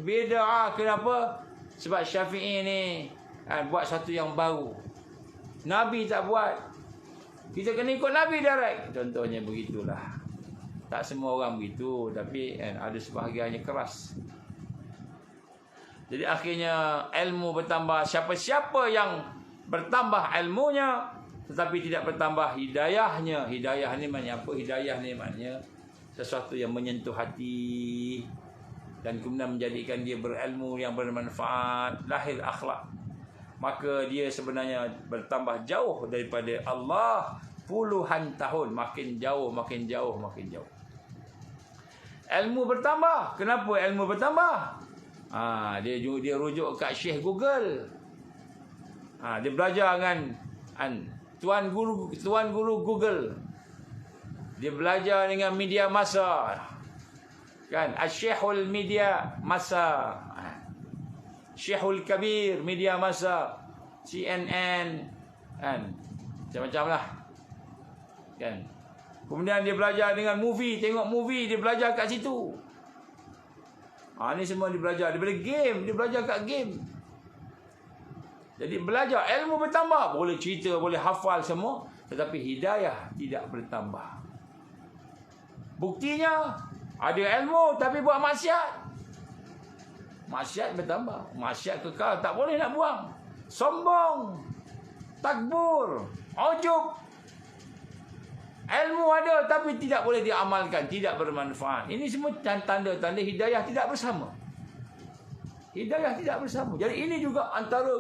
bid'ah. Kenapa? Sebab Syafi'i ni buat satu yang baru, Nabi tak buat. Kita kena ikut Nabi direct. Contohnya begitulah. Tak semua orang begitu, tapi ada sebahagiannya keras. Jadi akhirnya ilmu bertambah. Siapa-siapa yang bertambah ilmunya tetapi tidak bertambah hidayahnya. Hidayah ni maknanya apa? Hidayah ni maknanya sesuatu yang menyentuh hati dan kemudian menjadikan dia berilmu yang bermanfaat, lahir akhlak. Maka dia sebenarnya bertambah jauh daripada Allah puluhan tahun. Makin jauh, makin jauh, makin jauh. Ilmu bertambah. Kenapa ilmu bertambah? Dia rujuk kat Syekh Google. Dia belajar dengan tuan guru Google. Dia belajar dengan media massa. Kan? Asy-Syekhul media massa. Syekhul Kabir media massa. CNN. Kan? Macam-macam lah. Kan? Kemudian dia belajar dengan movie. Tengok movie, dia belajar kat situ. Ni semua dia belajar. Daripada game, dia belajar kat game. Jadi belajar, ilmu bertambah. Boleh cerita, boleh hafal semua. Tetapi hidayah tidak bertambah. Buktinya, ada ilmu tapi buat maksiat. Maksiat bertambah. Maksiat kekal, tak boleh nak buang. Sombong, takbur, ujub. Ilmu ada tapi tidak boleh diamalkan, tidak bermanfaat. Ini semua tanda-tanda hidayah tidak bersama. Hidayah tidak bersama. Jadi ini juga antara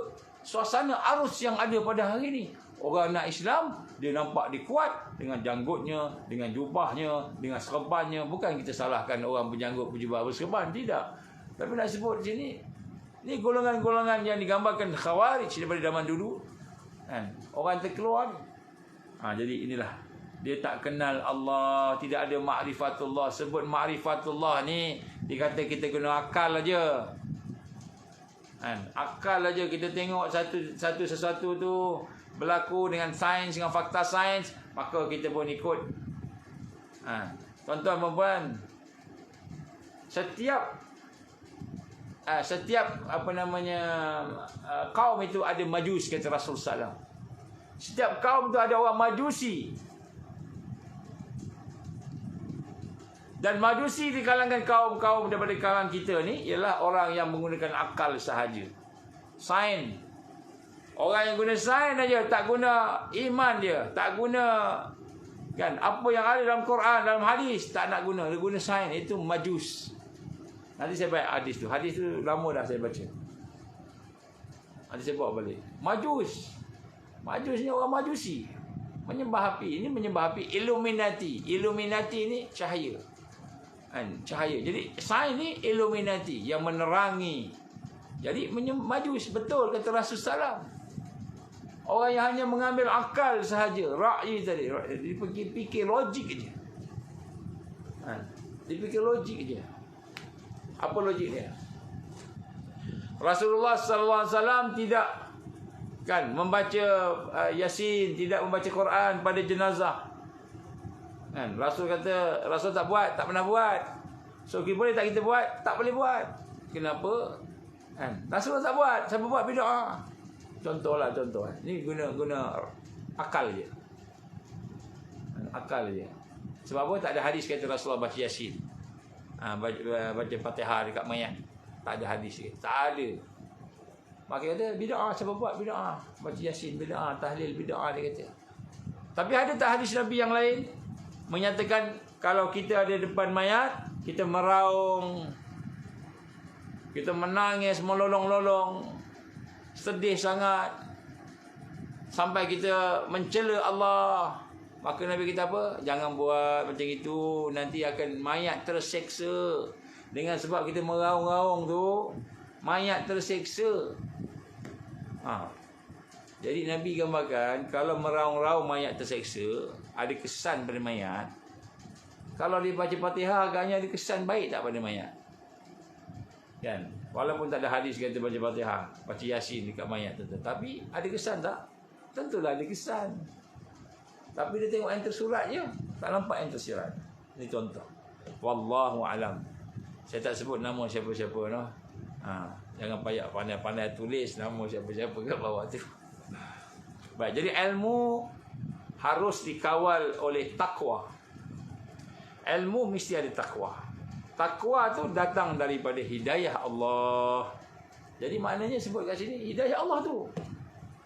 suasana arus yang ada pada hari ini. Orang nak Islam, dia nampak dia kuat dengan janggutnya, dengan jubahnya, dengan serbannya. Bukan kita salahkan orang berjanggut, berjubah, berserban, tidak. Tapi nak sebut di sini, ni golongan-golongan yang digambarkan Khawarij daripada zaman dulu. Orang terkeluar. Jadi inilah. Dia tak kenal Allah, tidak ada ma'rifatullah. Sebut ma'rifatullah ni, dia kata kita guna akal aja. Akal aja kita tengok sesuatu tu berlaku dengan sains, dengan fakta sains, maka kita pun ikut. Tuan-tuan perempuan, setiap kaum itu ada majus, kata Rasulullah SAW. Setiap kaum itu ada orang majusi. Dan majusi di kalangan kaum-kaum daripada kalangan kita ni ialah orang yang menggunakan akal sahaja. Sains. Orang yang guna sains aja, tak guna iman dia, tak guna kan apa yang ada dalam Quran, dalam hadis, tak nak guna, dia guna sains, itu majus. Nanti saya baca hadis tu. Hadis tu lama dah saya baca. Nanti saya bawa balik. Majus. Majus ni orang majusi. Menyembah api. Ini menyembah api. Illuminati. Illuminati ni cahaya. Cahaya. Jadi sains ni Illuminati yang menerangi. Jadi majus. Betul kata Rasulullah SAW. Orang yang hanya mengambil akal sahaja. Ra'yi tadi. Dia fikir logik aja. Dia fikir logik aja. Apa logik dia? Rasulullah SAW tidak kan membaca Yasin, tidak membaca Quran pada jenazah. Rasul kata, Rasul tak buat, tak pernah buat. So boleh tak kita buat? Tak boleh buat. Kenapa? Rasul tak buat, siapa buat bid'ah? Contoh. Ni guna akal je. Akal je. Sebab apa? Tak ada hadis kata Rasulullah baca Yasin. Baca Fatihah dekat mayat. Tak ada hadis ke? Tak ada. Maka kata bid'ah, siapa buat bid'ah? Baca Yasin bid'ah, tahlil bid'ah, dia kata. Tapi ada tak hadis Nabi yang lain menyatakan kalau kita ada depan mayat, kita meraung, kita menangis melolong-lolong, sedih sangat, sampai kita mencela Allah, maka Nabi kata apa? Jangan buat macam itu, nanti akan mayat terseksa. Dengan sebab kita meraung-raung tu, mayat terseksa. Jadi Nabi gambarkan, kalau meraung-raung mayat terseksa, ada kesan pada mayat. Kalau dia baca Fatihah, agaknya ada kesan baik tak pada mayat? Kan? Walaupun tak ada hadis kata baca Fatihah, baca Yasin dekat mayat tu. Tapi ada kesan tak? Tentulah ada kesan. Tapi dia tengok yang tersurat je, tak nampak yang tersirat. Ini contoh. Wallahu alam. Saya tak sebut nama siapa-siapa, no. Jangan payah pandai-pandai tulis nama siapa-siapa kat bawah tu. Baik, jadi ilmu harus dikawal oleh takwa. Ilmu mesti ada takwa. Takwa tu datang daripada hidayah Allah. Jadi maknanya sebut kat sini hidayah Allah tu.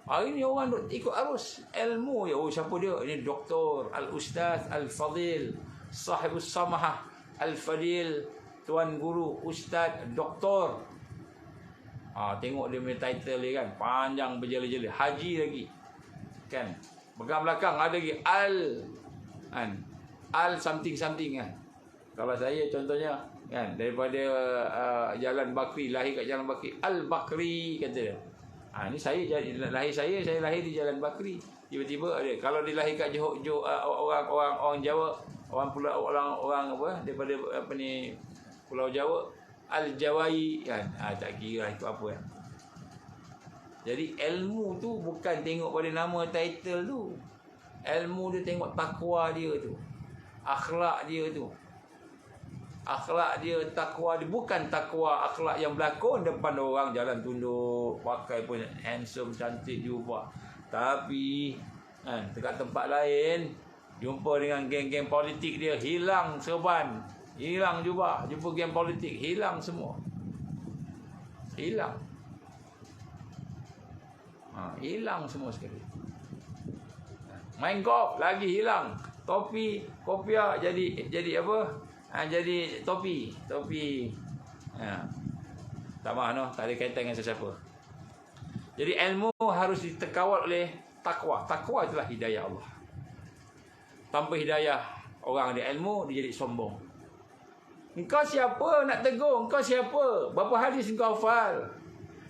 Hari ni orang ikut arus ilmu ya. Oh, siapa dia? Ini doktor, al-ustaz, al-fadil, sahibus samahah, al-fadil, tuan guru, ustaz, doktor. Tengok dia punya title dia kan, panjang berjela-jela. Haji lagi. Kan? Pegang belakang ada lagi al something kan. Kalau saya contohnya kan, daripada Jalan Bakri, lahir kat Jalan Bakri, Al-Bakri kata dia. Ni saya lahir di Jalan Bakri. Tiba-tiba ada, kalau dilahir kat Johor, orang Jawa, orang apa daripada Pulau Jawa, Al-Jawai kan. Tak kira itu apa kan. Jadi ilmu tu bukan tengok pada nama title tu. Ilmu dia tengok takwa dia tu, akhlak dia tu. Akhlak dia, takwa dia bukan takwa akhlak yang berlakon depan orang, jalan tunduk, pakai pun handsome, cantik jubah. Tapi dekat tempat lain jumpa dengan geng-geng politik dia, hilang serban, hilang jubah, jumpa geng politik, hilang semua. Hilang. Hilang semua sekali. Main golf lagi hilang. Topi, kopiah jadi apa? Jadi topi. Tak mahu, tak ada kaitan dengan sesiapa. Jadi ilmu harus ditekawal oleh takwa. Takwa itulah hidayah Allah. Tanpa hidayah orang ada ilmu, dia jadi sombong. Engkau siapa nak tegur? Engkau siapa? Berapa hadis engkau hafal?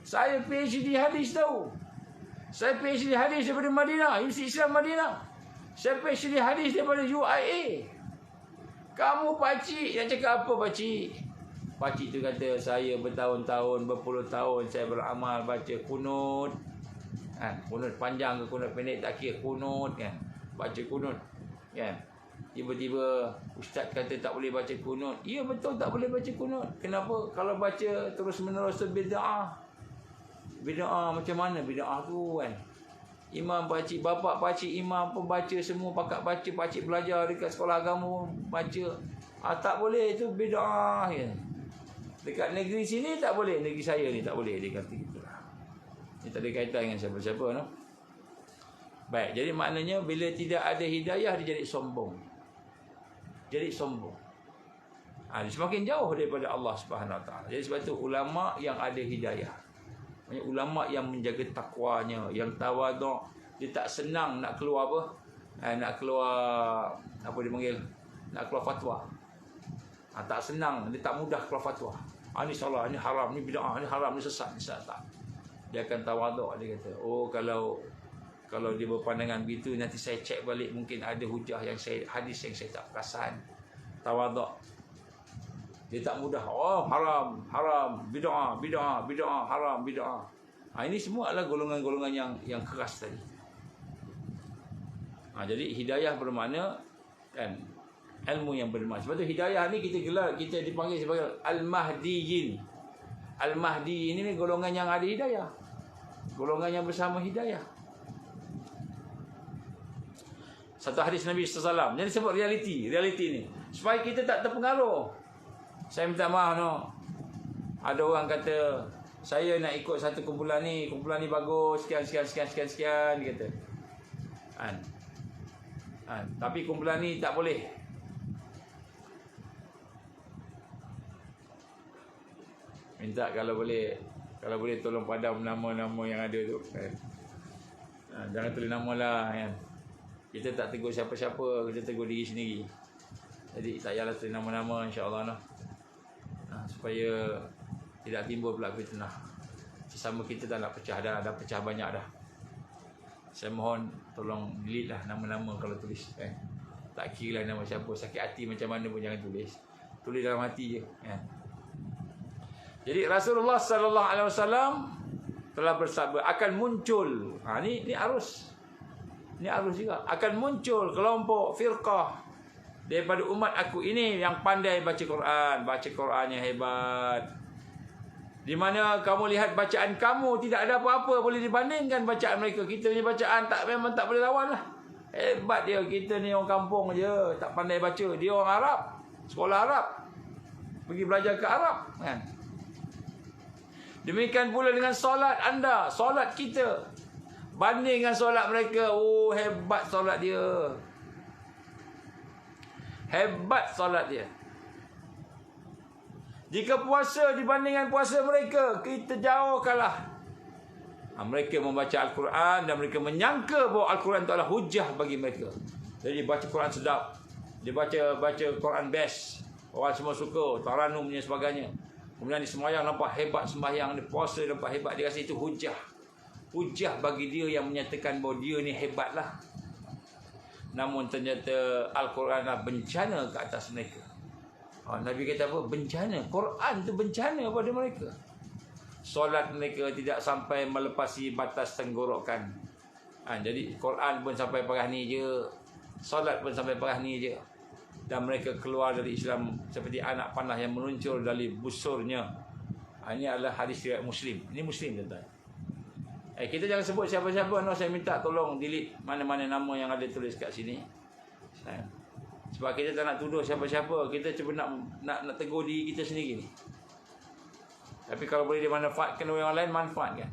Saya PhD hadis tahu. Saya PhD hadis daripada Madinah, Universiti Islam Madinah. Saya PhD hadis daripada UIA. Kamu pakcik nak cakap apa pakcik? Pakcik tu kata, saya bertahun-tahun, berpuluh tahun saya beramal baca kunut. Kunut panjang ke kunut pendek tak kira, kunut kan. Baca kunut kan. Tiba-tiba ustaz kata tak boleh baca kunut. Ya betul tak boleh baca kunut. Kenapa? Kalau baca terus-menerus tu bid'ah. Bid'ah macam mana bid'ah tu kan? Imam pakcik, bapak pakcik imam pun baca semua, pakat baca, pakcik belajar dekat sekolah agama baca. Tak boleh, itu bid'ah ya. Dekat negeri sini tak boleh, negeri saya ni tak boleh, dia kata gitulah. Ini tak ada kaitan dengan siapa-siapa no. Baik, jadi maknanya bila tidak ada hidayah dia jadi sombong. Jadi sombong. Dia semakin jauh daripada Allah Subhanahu Wa Taala. Jadi sebab itu ulama yang ada hidayah, ulama yang menjaga takwanya, yang tawaduk, dia tak senang nak keluar apa? Nak keluar apa dia panggil? Nak keluar fatwa. Tak senang, dia tak mudah keluar fatwa. Ni salah, ni haram, ni bid'ah, ni haram, ni sesat, ni sesat tak. Dia akan tawaduk, dia kata, kalau dia berpandangan begitu, nanti saya cek balik, mungkin ada hujah yang hadis yang saya tak perasan. Tawaduk. Dia tak mudah. Haram, bid'ah, haram, bid'ah. Ini semua adalah golongan-golongan yang keras tadi. Jadi hidayah bermakna kan ilmu yang bermakna. Sebab tu hidayah ni kita dipanggil sebagai al-mahdiyin. Al-mahdi ini golongan yang ada hidayah. Golongan yang bersama hidayah. Satu hadis Nabi sallallahu alaihi wasallam. Jadi sebut realiti ni supaya kita tak terpengaruh. Saya minta maaf ada orang kata saya nak ikut satu kumpulan ni bagus, sekian dia kata. Tapi kumpulan ni tak boleh. Minta kalau boleh tolong padam nama-nama yang ada tu. Jangan tulis nama lah kan. Kita tak tegur siapa-siapa, kita tegur diri sendiri. Jadi tak payahlah tulis nama-nama insya-Allah noh. Supaya tidak timbul pula fitnah. Sesama kita tak nak pecah dah pecah banyak dah. Saya mohon tolong delete lah nama-nama kalau tulis kan. Tak kira lah nama siapa, sakit hati macam mana pun jangan tulis. Tulis dalam hati je kan. Jadi Rasulullah sallallahu alaihi wasallam telah bersabda akan muncul. Ni arus. Ni arus juga. Akan muncul kelompok firqah daripada umat aku ini yang pandai baca Quran, baca Quran yang hebat. Di mana kamu lihat bacaan kamu tidak ada apa-apa boleh dibandingkan bacaan mereka. Kita ni bacaan memang tak boleh lawan lah. Hebat dia, kita ni orang kampung je, tak pandai baca. Dia orang Arab, sekolah Arab, pergi belajar ke Arab kan. Demikian pula dengan solat anda, solat kita banding dengan solat mereka. Hebat solat dia. Hebat solat dia. Jika puasa dibandingkan puasa mereka, kita jauh kalah. Mereka membaca Al-Quran dan mereka menyangka bahawa Al-Quran itu adalah hujah bagi mereka. Jadi baca Quran sedap. Dia baca Quran best. Orang semua suka, taranumnya sebagainya. Kemudian dia sembahyang nampak hebat sembahyang, dia puasa nampak hebat, dia rasa itu hujah. Hujah bagi dia yang menyatakan bahawa dia ni hebatlah. Namun ternyata Al-Quran adalah bencana ke atas mereka. Nabi kata apa? Bencana. Quran tu bencana pada mereka. Solat mereka tidak sampai melepasi batas tenggorokan. Jadi Quran pun sampai parah ni je, solat pun sampai parah ni je. dan mereka keluar dari Islam seperti anak panah yang meluncur dari busurnya. Ini adalah hadis riwayat Muslim. Ini Muslim, tuan-tuan. Kita jangan sebut siapa-siapa. No, saya minta tolong delete mana-mana nama yang ada tulis kat sini. Sebab kita tak nak tuduh siapa-siapa. Kita cuba nak tegur diri kita sendiri ni. Tapi kalau boleh dimanfaatkan orang lain, manfaatkan.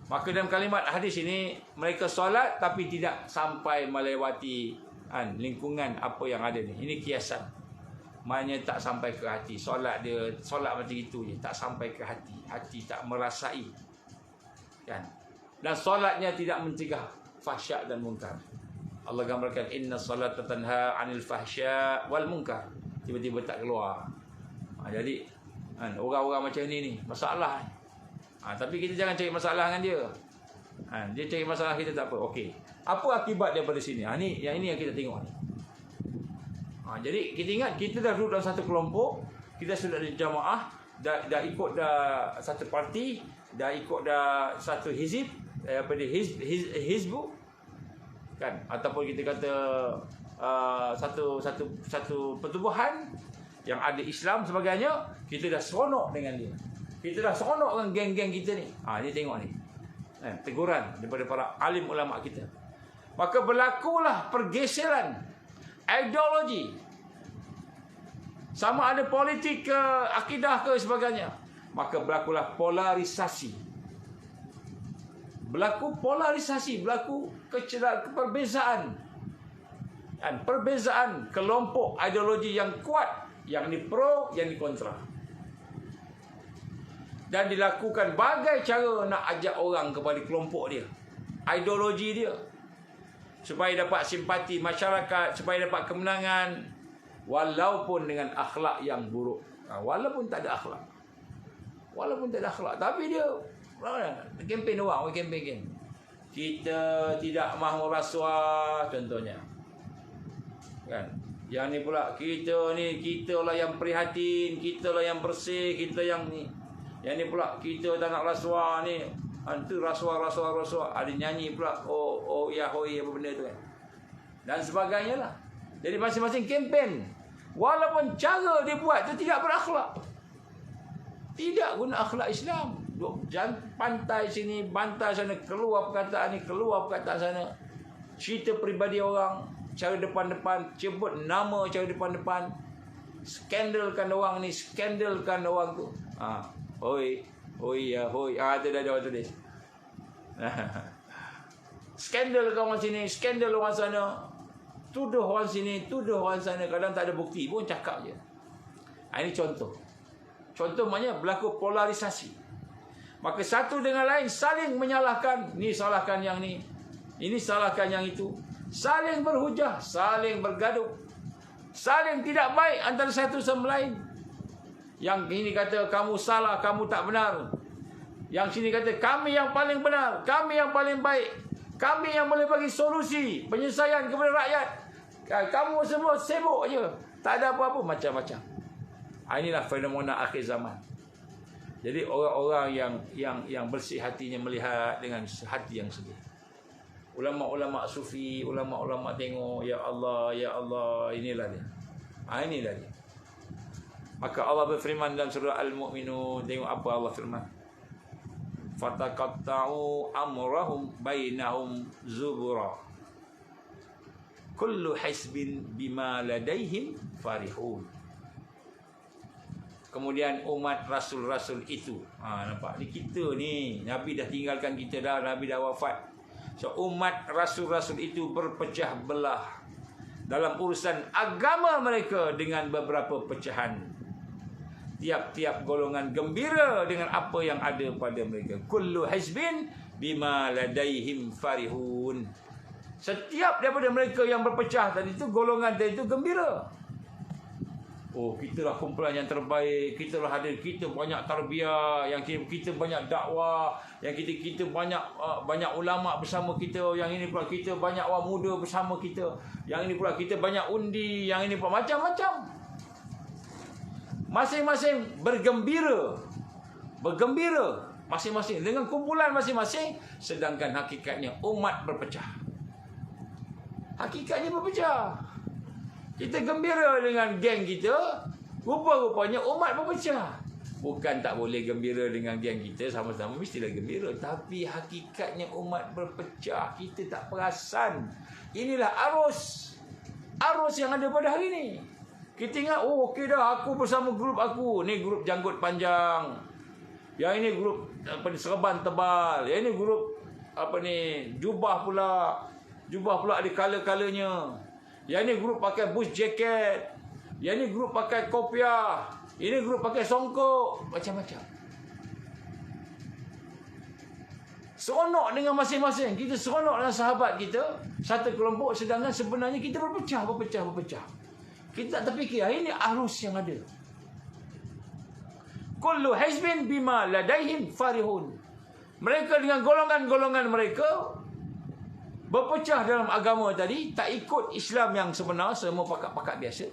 Maka dalam kalimat hadis ini, mereka solat tapi tidak sampai melewati lingkungan apa yang ada ni. Ini kiasan. Maknanya tak sampai ke hati. Solat macam itu je, tak sampai ke hati. Hati tak merasai. Kan? Dan solatnya tidak mencegah fahsyak dan munkar. Allah gambarkan inna salata tanha 'anil fahsya wal munkar. Tiba-tiba tak keluar. Jadi orang-orang macam ni masalah. Tapi kita jangan cari masalah dengan dia. Dia cari masalah, kita tak apa. Okey. Apa akibat daripada sini? Yang ini yang kita tengok ni. Jadi kita ingat kita dah duduk dalam satu kelompok, kita sudah ada jamaah, dah ikut dah satu parti, dah ikut dah satu hizib, hizbu kan, ataupun kita kata satu pertubuhan yang ada Islam sebagainya. Kita dah seronok dengan dia. Kita dah seronok dengan geng-geng kita ni. Ni tengok ni. Teguran daripada para alim ulama kita. Maka berlakulah pergeseran ideologi. Sama ada politik ke, akidah ke sebagainya. Maka berlakulah polarisasi. Berlaku polarisasi, berlaku perbezaan. Perbezaan kelompok ideologi yang kuat. Yang ni pro, yang ni kontra. Dan dilakukan bagai cara nak ajak orang kepada kelompok dia, ideologi dia, supaya dapat simpati masyarakat, supaya dapat kemenangan, walaupun dengan akhlak yang buruk. Walaupun tak ada akhlak, tapi dia kempen orang, kempen. Kita tidak mahu rasuah contohnya, kan? Yang ni pula kita lah yang prihatin, kita lah yang bersih, kita yang ni. Yang ni pula kita tak nak rasuah ni. Itu rasuah. Ada nyanyi pula oh ya hoi apa benda tu kan. Dan sebagainya lah. Jadi masing-masing kempen. Walaupun cara dia buat tu tidak berakhlak. Tidak guna akhlak Islam. Jangan pantai sini, bantai sana, keluar perkataan ni, keluar perkataan sana. Cerita peribadi orang, cara depan-depan, sebut nama cara depan-depan. Skandalkan orang ni, skandalkan orang tu. Hoi. Ada dah tulis. Skandal orang sini, skandal orang sana. Tuduh orang sini, tuduh orang sana. Kadang tak ada bukti pun cakap je. Ini contoh. Contoh maknanya berlaku polarisasi. Maka satu dengan lain saling menyalahkan. Ni salahkan yang ni, ini salahkan yang itu. Saling berhujah, saling bergaduh. Saling tidak baik antara satu sama lain. Yang ini kata kamu salah, kamu tak benar. Yang sini kata kami yang paling benar, kami yang paling baik, kami yang boleh bagi solusi penyelesaian kepada rakyat. Kamu semua sibuk je, tak ada apa-apa, macam-macam. Inilah fenomena akhir zaman. Jadi orang-orang yang bersih hatinya melihat dengan hati yang sedih. Ulama-ulama sufi, ulama-ulama tengok, ya Allah, inilah dia. Inilah dia. Maka Allah berfirman dalam surah Al-Mu'minun. Tengok apa Allah firman. Fataqatta'u amrahum bainahum zubura. Kullu hisbin bima ladaihim farihun. Kemudian umat rasul-rasul itu. Nampak? Ni kita ni. Nabi dah tinggalkan kita dah. Nabi dah wafat. So umat rasul-rasul itu berpecah belah dalam urusan agama mereka dengan beberapa pecahan. Tiap-tiap golongan gembira dengan apa yang ada pada mereka. Kullu hizbin bima ladaihim farihun. Setiap daripada mereka yang berpecah tadi itu, golongan tadi itu gembira. Oh, kita lah kumpulan yang terbaik. Kita lah ada, kita banyak tarbiyah, yang kita banyak dakwah, yang kita banyak ulama bersama kita, yang ini pula kita banyak orang muda bersama kita, yang ini pula kita banyak undi, yang ini pula macam-macam. Masing-masing bergembira masing-masing dengan kumpulan masing-masing, sedangkan hakikatnya umat berpecah. Hakikatnya berpecah. Kita gembira dengan geng kita, rupa-rupanya umat berpecah. Bukan tak boleh gembira dengan geng kita, sama-sama mestilah gembira. Tapi hakikatnya umat berpecah, kita tak perasan. Inilah arus yang ada pada hari ini. Kita ingat, oh okey dah, aku bersama grup aku. Ni grup janggut panjang. Yang ini grup serban tebal. Yang ini grup jubah pula. Jubah pula ada color-colornya. Yang ini grup pakai bush jacket. Yang ini grup pakai kopiah. Ini grup pakai songkok. Macam-macam. Seronok dengan masing-masing. Kita seronok dengan sahabat kita. Satu kelompok, sedangkan sebenarnya kita berpecah. Kita tak terfikir. Ini arus yang ada. Kullu hizbin bima ladaihim farihun. Mereka dengan golongan-golongan mereka berpecah dalam agama tadi. Tak ikut Islam yang sebenar. Semua pakat-pakat biasa.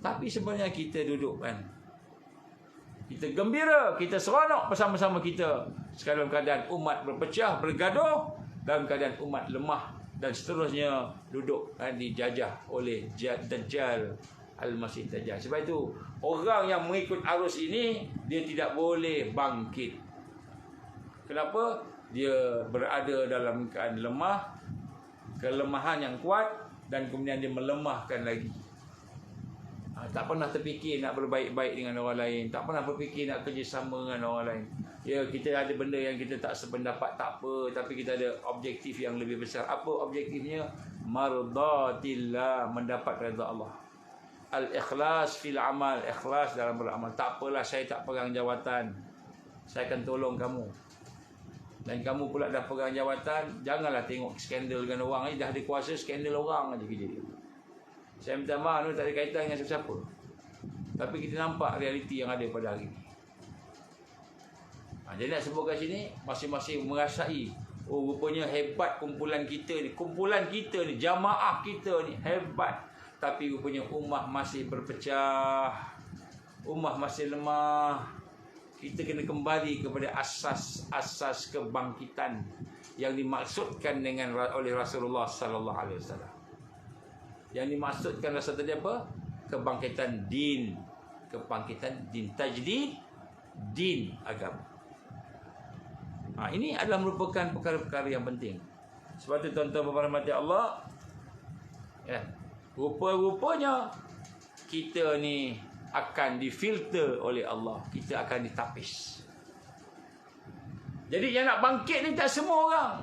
Tapi sebenarnya kita duduk kan. Kita gembira. Kita seronok bersama-sama kita. Sekarang dalam keadaan umat berpecah, bergaduh. Dalam keadaan umat lemah. Dan seterusnya duduk dijajah oleh Dajjal Al-Masih Dajjal. Sebab itu orang yang mengikut arus ini, dia tidak boleh bangkit. Kenapa? Dia berada dalam keadaan lemah, kelemahan yang kuat, dan kemudian dia melemahkan lagi. Tak pernah terfikir nak berbaik-baik dengan orang lain. Tak pernah berfikir nak kerjasama dengan orang lain. Ya, kita ada benda yang kita tak sependapat, tak apa. Tapi kita ada objektif yang lebih besar. Apa objektifnya? Mardatillah, mendapat redha Allah. Al-ikhlas fil amal, ikhlas dalam beramal. Tak apalah, saya tak pegang jawatan, saya akan tolong kamu. Dan kamu pula dah pegang jawatan, janganlah tengok skandal dengan orang. Dah ada kuasa, skandal orang aja kerja dia. Saya minta maaf, tak ada kaitan dengan siapa-siapa. Tapi kita nampak realiti yang ada pada hari ini. Jadi nak sebut kat sini, masing-masing merasai, oh rupanya hebat kumpulan kita ni. Kumpulan kita ni, jamaah kita ni hebat. Tapi rupanya ummah masih berpecah. Ummah masih lemah. Kita kena kembali kepada asas-asas kebangkitan yang dimaksudkan oleh Rasulullah sallallahu alaihi wasallam. Yang dimaksudkan rasa tadi apa? Kebangkitan din. Kebangkitan din. Tajdid din agama. Ini adalah merupakan perkara-perkara yang penting. Sebab itu tuan-tuan berhormati Allah, ya, rupa-rupanya kita ni akan difilter oleh Allah. Kita akan ditapis. Jadi yang nak bangkit ni tak semua orang.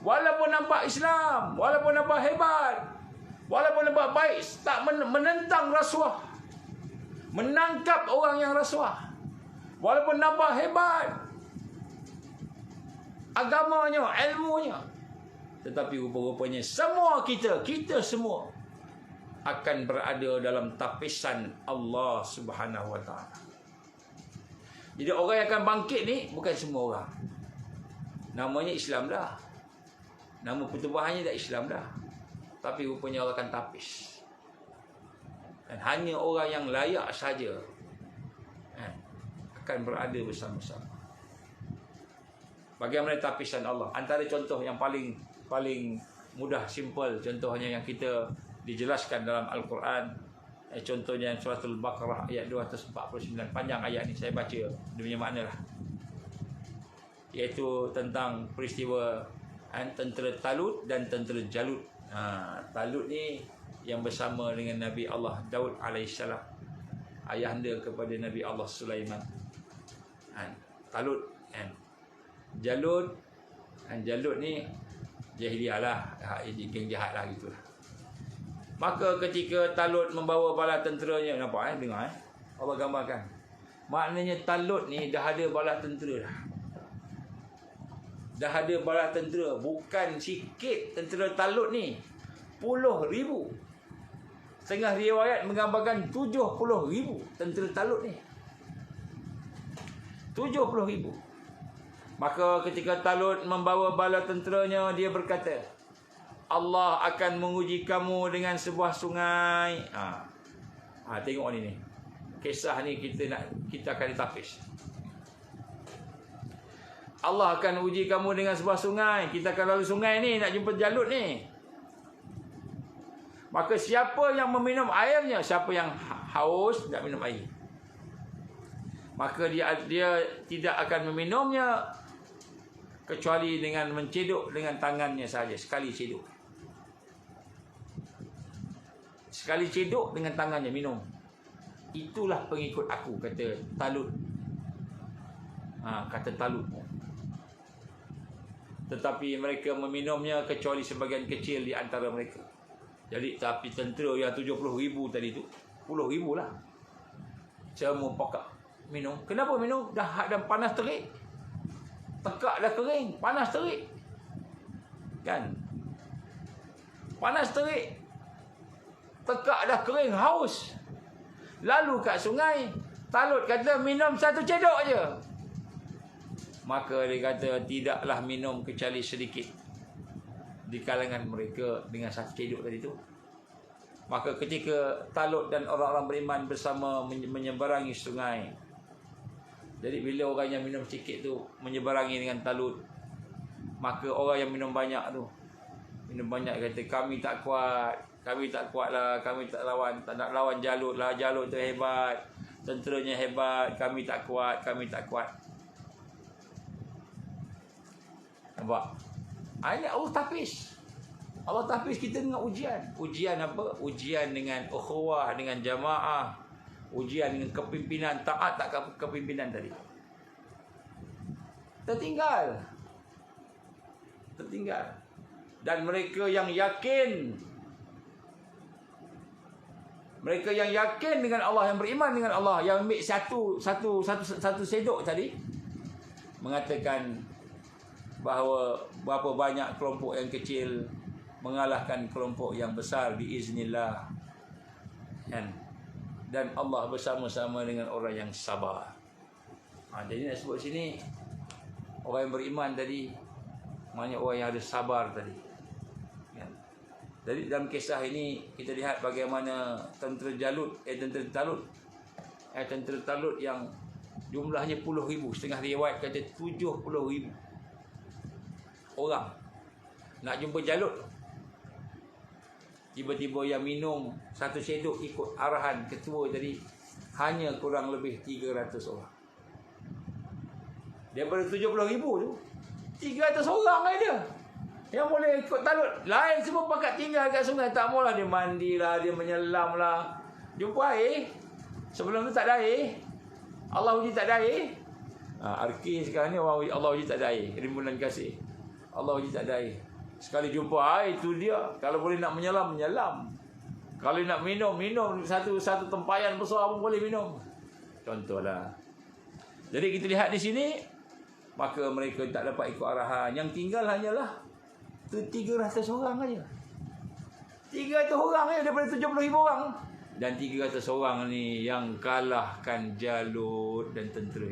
Walaupun nampak Islam, walaupun nampak hebat, walaupun nampak baik, tak menentang rasuah, menangkap orang yang rasuah. Walaupun nampak hebat agamanya, ilmunya, tetapi rupa-rupanya semua kita semua akan berada dalam tapisan Allah Subhanahu wa taala. Jadi orang yang akan bangkit ni bukan semua orang. Namanya Islam dah. Nama pertubuhannya dah Islam dah. Tapi rupanya Allah akan tapis. Dan hanya orang yang layak saja akan berada bersama-sama. Bagaimana tapisan Allah? Antara contoh yang paling mudah, simple, contohnya yang kita dijelaskan dalam Al-Quran. Contohnya Suratul Baqarah ayat 249. Panjang ayat ni, saya baca dia punya makna lah. Iaitu tentang peristiwa tentera Talut dan tentera Jalut. Talut ni yang bersama dengan Nabi Allah Daud alaihissalam, ayahanda kepada Nabi Allah Sulaiman. Talut Jalut ni jahiliah lah, geng jahat lah gitulah. Maka ketika Talut membawa bala tenteranya, nampak dengar Allah gambarkan. Maknanya Talut ni dah ada bala tentera dah. Dah ada bala tentera, bukan sikit tentera Talut ni, puluh ribu. Setengah riwayat menggambarkan 70,000 tentera Talut ni. 70,000. Maka ketika Talut membawa bala tenteranya, dia berkata, Allah akan menguji kamu dengan sebuah sungai. Tengok ni. Kisah ni kita akan ditapis. Allah akan uji kamu dengan sebuah sungai. Kita akan lalu sungai ni, nak jumpa Jalut ni. Maka siapa yang meminum airnya, siapa yang haus tak minum air, maka dia tidak akan meminumnya kecuali dengan menceduk dengan tangannya saja, sekali ceduk. Sekali ceduk dengan tangannya minum. Itulah pengikut aku, kata Talut. Kata Talut. Tetapi mereka meminumnya kecuali sebagian kecil di antara mereka. Jadi tapi tentera yang 70,000 tadi tu, 10,000 lah, semua pokok minum. Kenapa minum? Dah panas terik. Tekak dah kering, panas terik. Kan? Panas terik. Tekak dah kering, haus. Lalu kat sungai, Talut kata minum satu cedok je. Maka dia kata tidaklah minum kecuali sedikit di kalangan mereka dengan satu cedok tadi tu. Maka ketika Talut dan orang-orang beriman bersama menyeberangi sungai, jadi bila orang yang minum sikit tu menyeberangi dengan Talut, maka orang yang minum banyak tu, minum banyak kata, kami tak kuat lah, kami tak nak lawan Jalut lah, Jalut tu hebat, tenteranya hebat, kami tak kuat. Nampak? Ini Allah tapis. Allah tapis kita dengan ujian. Ujian apa? Ujian dengan ukhuwah, dengan jamaah, ujian dengan kepimpinan. Taat tak kepimpinan tadi? Tertinggal. Dan mereka yang yakin dengan Allah, yang beriman dengan Allah, yang ambil satu sedok tadi, mengatakan bahawa berapa banyak kelompok yang kecil mengalahkan kelompok yang besar biiznillah. Dan Allah bersama-sama dengan orang yang sabar. Jadi nak sebut sini, orang yang beriman tadi, maknanya orang yang ada sabar tadi. Jadi dalam kisah ini kita lihat bagaimana tentera Talut yang jumlahnya 10,000, setengah riwayat kata 70,000 orang nak jumpa Jalut. Tiba-tiba yang minum satu sedok ikut arahan ketua tadi hanya kurang lebih 300 orang. Daripada 70,000 tu, 300 orang aja yang boleh ikut Talut. Lain semua pakat tinggal kat sungai. Tak maulah dia mandi lah, dia menyelam lah. Jumpa air. Sebelum tu tak ada air. Allah uji tak ada air. Arki sekarang ni Allah uji tak ada air. Rimbunan kasih. Allah uji tak ada air. Sekali jumpa air, itu dia. Kalau boleh nak menyelam, menyelam. Kalau nak minum, minum. Satu tempayan besar pun boleh minum. Contohlah. Jadi kita lihat di sini, maka mereka tak dapat ikut arahan. Yang tinggal hanyalah 300 orang saja. 300 orang saja daripada 70,000 orang. Dan 300 orang ni yang kalahkan Jalut dan tentera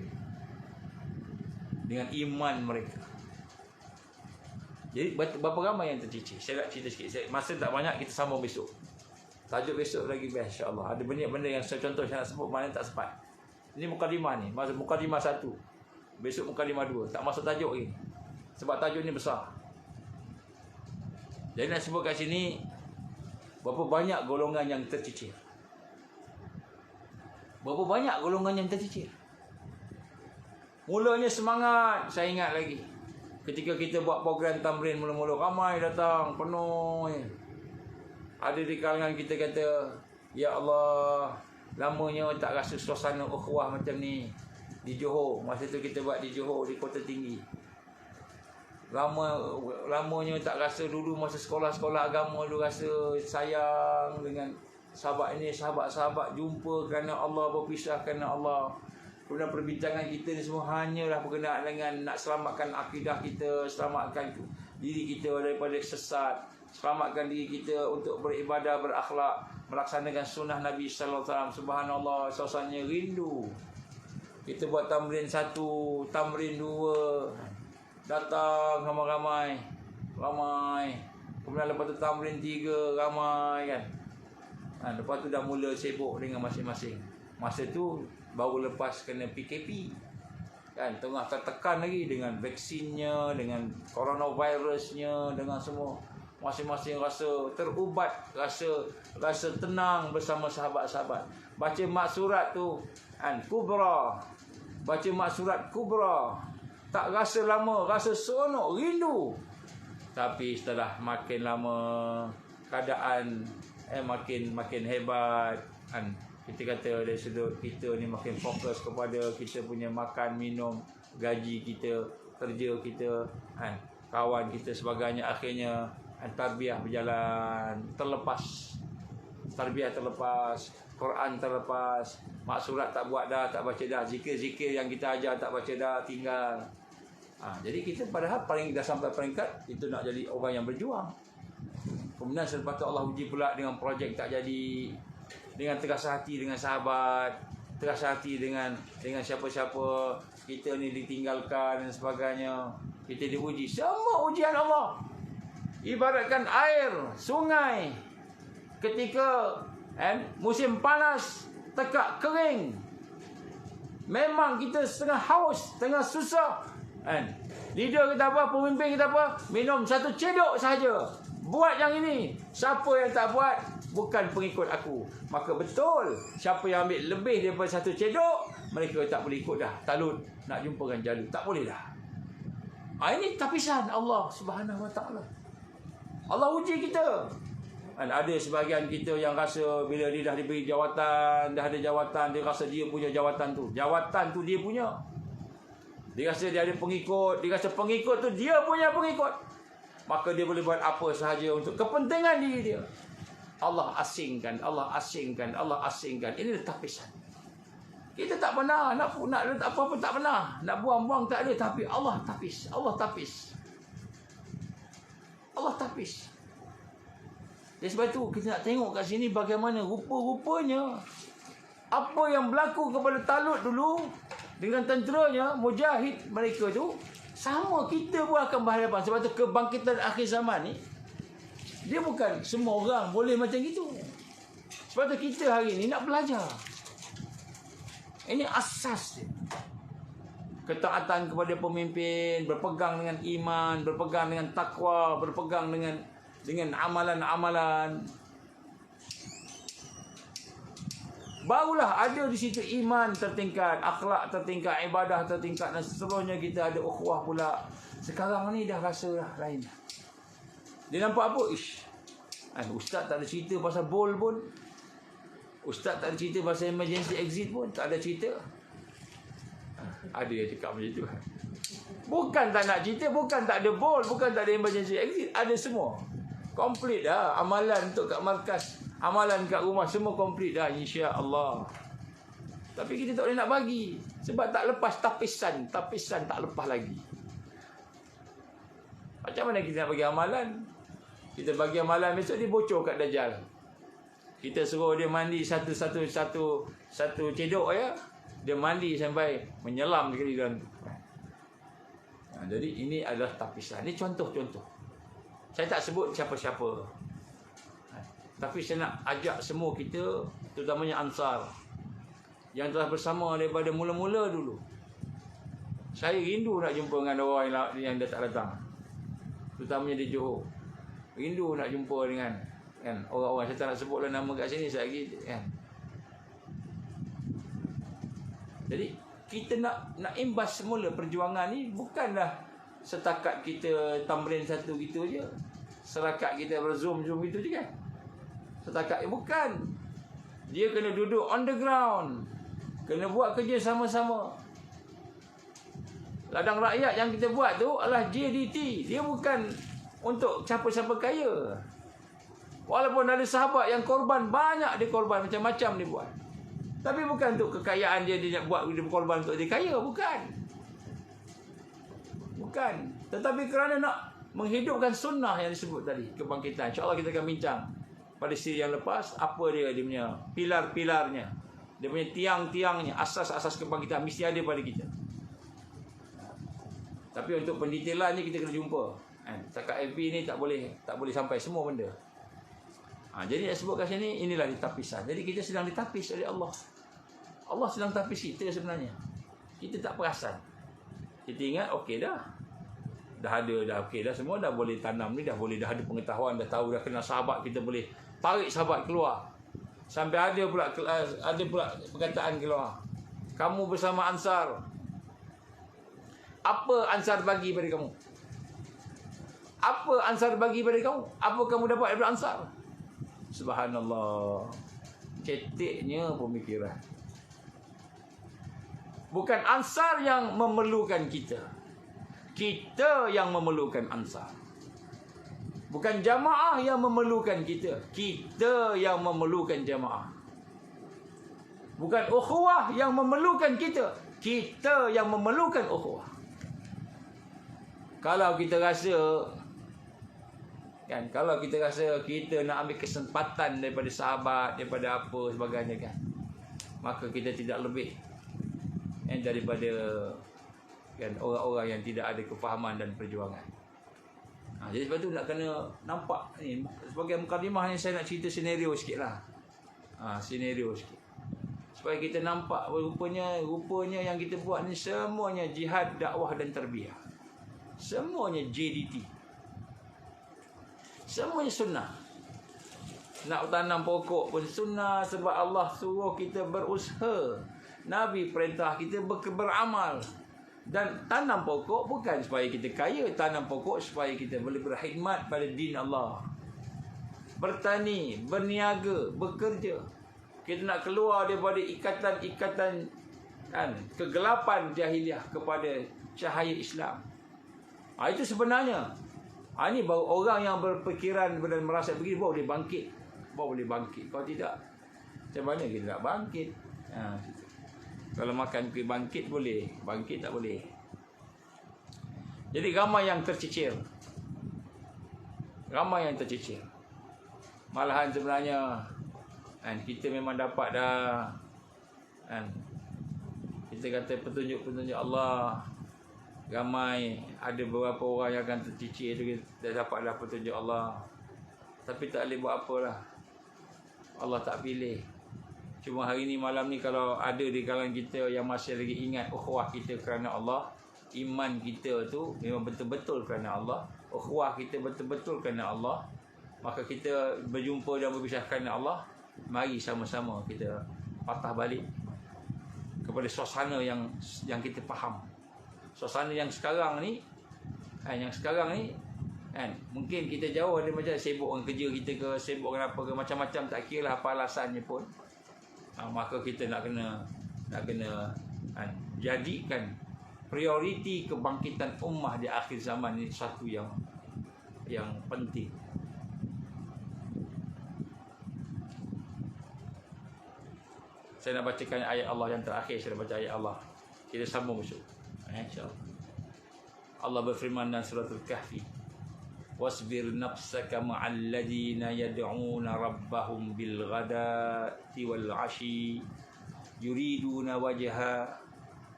dengan iman mereka. Jadi berapa ramai yang tercicir? Saya nak cerita sikit. Masa tak banyak, kita sambung besok. Tajuk besok lagi best, insya-Allah. Ada banyak benda yang saya contoh saya nak sebut, mana tak sempat. Ini mukadimah ni, masa mukadimah 1. Besok mukadimah 2. Tak masuk tajuk lagi. Sebab tajuk ni besar. Jadi nak sebut kat sini berapa banyak golongan yang tercicir. Berapa banyak golongan yang tercicir. Mulanya semangat, saya ingat lagi. Ketika kita buat program tamrin mula-mula, ramai datang, penuh. Ada di kalangan kita kata, ya Allah, lamanya tak rasa suasana ukhuwah macam ni di Johor. Masa tu kita buat di Johor, di Kota Tinggi. Lamanya tak rasa. Dulu masa sekolah-sekolah agama dulu rasa sayang dengan sahabat ini, sahabat-sahabat jumpa kerana Allah, berpisah kerana Allah. Kemudian perbincangan kita ni semua hanyalah berkenaan dengan nak selamatkan akidah kita, selamatkan diri kita daripada sesat, selamatkan diri kita untuk beribadah, berakhlak, melaksanakan sunnah Nabi sallallahu alaihi wasallam. Subhanallah, suasananya rindu. Kita buat tamrin 1, tamrin 2, datang ramai-ramai. Kemudian lepas tu tamrin 3, ramai kan. Lepas tu dah mula sibuk dengan masing-masing. Masa tu baru lepas kena PKP kan, tengah tertekan lagi dengan vaksinnya, dengan coronavirusnya, dengan semua. masing-masing rasa terubat, rasa tenang bersama sahabat-sahabat. Baca mak surat tu kubra. Baca mak surat kubra. Tak rasa lama, rasa seronok, rindu. Tapi setelah makin lama keadaan makin hebat kan, kita kata dari sudut kita ni makin fokus kepada kita punya makan, minum, gaji kita, kerja kita kan, kawan kita sebagainya. Akhirnya tarbiyah berjalan terlepas. Tarbiyah terlepas, Quran terlepas, mak surat tak buat dah, tak baca dah, zikir-zikir yang kita ajar tak baca dah, tinggal. Jadi kita padahal paling dah sampai peringkat itu nak jadi orang yang berjuang. Kemudian selepas tu Allah uji pula dengan projek tak jadi, dengan terasa hati dengan sahabat, terasa hati dengan siapa-siapa, kita ni ditinggalkan dan sebagainya. Kita diuji. Semua ujian Allah. Ibaratkan air sungai ketika musim panas tekak kering, memang kita setengah haus, setengah susah leader kita apa, pemimpin kita apa, minum satu cedok saja, buat yang ini. Siapa yang tak buat bukan pengikut aku. Maka betul, siapa yang ambil lebih daripada satu cedok, mereka tak boleh ikut dah. Talut nak jumpakan Jalut, tak boleh dah. Ini tapisan Allah Subhanahu Wa Taala. Allah uji kita. Ada sebahagian kita yang rasa bila dia dah diberi jawatan, dah ada jawatan, dia rasa dia punya jawatan tu. Jawatan tu dia punya. Dia rasa dia ada pengikut, dia rasa pengikut tu dia punya pengikut. Maka dia boleh buat apa sahaja untuk kepentingan diri dia. Allah asingkan, Allah asingkan, Allah asingkan. Ini tapisan. Kita tak pernah nak apa-apa, tak pernah nak buang-buang, tak ada. Tapi Allah tapis, Allah tapis, Allah tapis. Jadi sebab itu kita nak tengok kat sini bagaimana rupa-rupanya apa yang berlaku kepada Talut dulu dengan tenteranya, mujahid mereka tu, sama kita pun akan berhadapan. Sebab tu kebangkitan akhir zaman ni, dia bukan semua orang boleh macam gitu. Sebab tu kita hari ni nak belajar. Ini asas dia. Ketaatan kepada pemimpin, berpegang dengan iman, berpegang dengan takwa, berpegang dengan amalan-amalan. Barulah ada di situ iman tertingkat, akhlak tertingkat, ibadah tertingkat, dan seterusnya kita ada ukhuwah pula. Sekarang ni dah rasa dah lain. Dia nampak apa? Ustaz tak ada cerita pasal bol pun. Ustaz tak ada cerita pasal emergency exit pun. Tak ada cerita. Ada yang cakap macam tu. Bukan tak nak cerita, bukan tak ada bol, bukan tak ada emergency exit. Ada semua. Komplit dah. Amalan untuk kat markas, amalan kat rumah, semua komplit dah, insya-Allah. Tapi kita tak boleh nak bagi. Sebab tak lepas tapisan. Tapisan tak lepas lagi. Macam mana kita nak bagi amalan? Kita bagi amalan, besok dia bocor kat Dajjal. Kita suruh dia mandi satu cedok ya. Dia mandi sampai menyelam sekali dalam tu. Jadi ini adalah tapisan. Ini contoh-contoh. Saya tak sebut siapa-siapa. Tapi saya nak ajak semua kita, terutamanya Ansar, yang telah bersama daripada mula-mula dulu. Saya rindu nak jumpa dengan orang yang dah tak datang. Terutamanya di Johor. Rindu nak jumpa dengan orang-orang. Saya tak nak sebutlah nama kat sini lagi kan. Jadi kita nak imbas semula perjuangan ni, bukanlah setakat kita tamrin satu gitu je. Setakat kita berzoom gitu je kan. Setakat bukan. Dia kena duduk on the ground. Kena buat kerja sama-sama. Ladang rakyat yang kita buat tu adalah JDT. Dia bukan untuk siapa-siapa kaya. Walaupun ada sahabat yang korban, banyak dia korban, macam-macam dia buat. Tapi bukan untuk kekayaan dia nak buat, dia berkorban untuk dia kaya, bukan. Bukan. Tetapi kerana nak menghidupkan sunnah yang disebut tadi, kebangkitan. InsyaAllah kita akan bincang pada siri yang lepas, apa dia punya pilar-pilarnya, dia punya tiang-tiangnya, asas-asas kebangkitan mesti ada pada kita. Tapi untuk pendetailannya kita kena jumpa. Setakat FB ni tak boleh sampai semua benda. Jadi saya sebut kat sini, inilah ditapisan. Jadi kita sedang ditapis oleh Allah. Allah sedang tapis kita sebenarnya. Kita tak perasan. Kita ingat okey dah dah ada, dah okey dah, semua dah boleh tanam ni, dah boleh, dah ada pengetahuan, dah tahu, dah kenal sahabat, kita boleh tarik sahabat keluar. Sampai ada pula perkataan keluar, kamu bersama Ansar. Apa Ansar bagi pada kamu? Apa Ansar bagi pada kamu? Apa kamu dapat daripada Ansar? Subhanallah. Ceteknya pemikiran. Bukan Ansar yang memerlukan kita, kita yang memerlukan Ansar. Bukan jamaah yang memerlukan kita, kita yang memerlukan jamaah. Bukan ukhuwah yang memerlukan kita, kita yang memerlukan ukhuwah. Kalau kita rasa kan, kalau kita rasa kita nak ambil kesempatan daripada sahabat, daripada apa sebagainya kan, maka kita tidak lebih daripada kan orang-orang yang tidak ada kefahaman dan perjuangan. Jadi sebab tu nak kena nampak ni, sebagai mukadimah ni saya nak cerita senario sikit lah. Senario sikit, supaya kita nampak rupanya yang kita buat ni semuanya jihad, dakwah dan tarbiyah. Semuanya JDT. Semuanya sunnah. Nak tanam pokok pun sunnah, sebab Allah suruh kita berusaha. Nabi perintah kita beramal. Dan tanam pokok bukan supaya kita kaya, tanam pokok supaya kita boleh berkhidmat pada din Allah. Bertani, berniaga, bekerja. Kita nak keluar daripada ikatan-ikatan kan, kegelapan jahiliah kepada cahaya Islam. Itu sebenarnya. Ini baru orang yang berfikiran dan merasa begini baru boleh bangkit. Baru boleh bangkit. Kalau tidak, macam mana kita nak bangkit? Kalau makan kuih bangkit boleh, bangkit tak boleh. Jadi ramai yang tercicir. Ramai yang tercicir. Malahan sebenarnya kita memang dapat dah kita kata petunjuk-petunjuk Allah. Ramai, ada beberapa orang yang akan tercicir tu, dah dapat dah petunjuk Allah, tapi tak boleh buat apalah. Allah tak pilih. Cuma hari ni, malam ni, kalau ada di kalangan kita yang masih lagi ingat ukhuwah kita kerana Allah, iman kita tu memang betul-betul kerana Allah, ukhuwah kita betul-betul kerana Allah, maka kita berjumpa dan berpisah kerana Allah. Mari sama-sama kita patah balik kepada suasana yang kita faham. Suasana yang sekarang ni mungkin kita jauh ada macam sibuk dengan kerja kita ke, sibuk dengan apa ke, macam-macam, tak kira lah apa alasannya pun. Maka kita nak kena jadikan prioriti kebangkitan ummah di akhir zaman ni satu yang penting. Saya nak bacakan ayat Allah yang terakhir. Saya nak baca ayat Allah, kita sambung besok, insya-Allah. Allah berfirman dalam surah Al-Kahfi, wasbir nafsaka ma'al ladina yad'una rabbahum bil ghadati wal 'ashi yuriduna wajha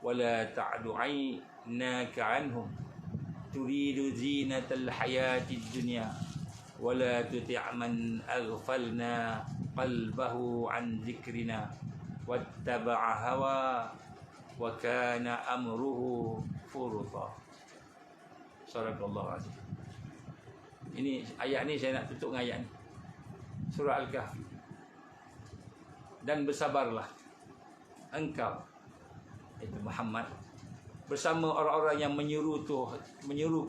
wa la ta'du 'aynaka 'anhum turidu zinatal hayatid dunya wa la tuti' man aghfalna qalbahu 'an dzikrina wattaba'a hawa wa kana amruhu furta. Sadaqallahu azim. Ini ayat ni saya nak tutup dengan ayat ni. Surah Al-Kahfi. Dan bersabarlah engkau, itu Muhammad, bersama orang-orang yang menyuruh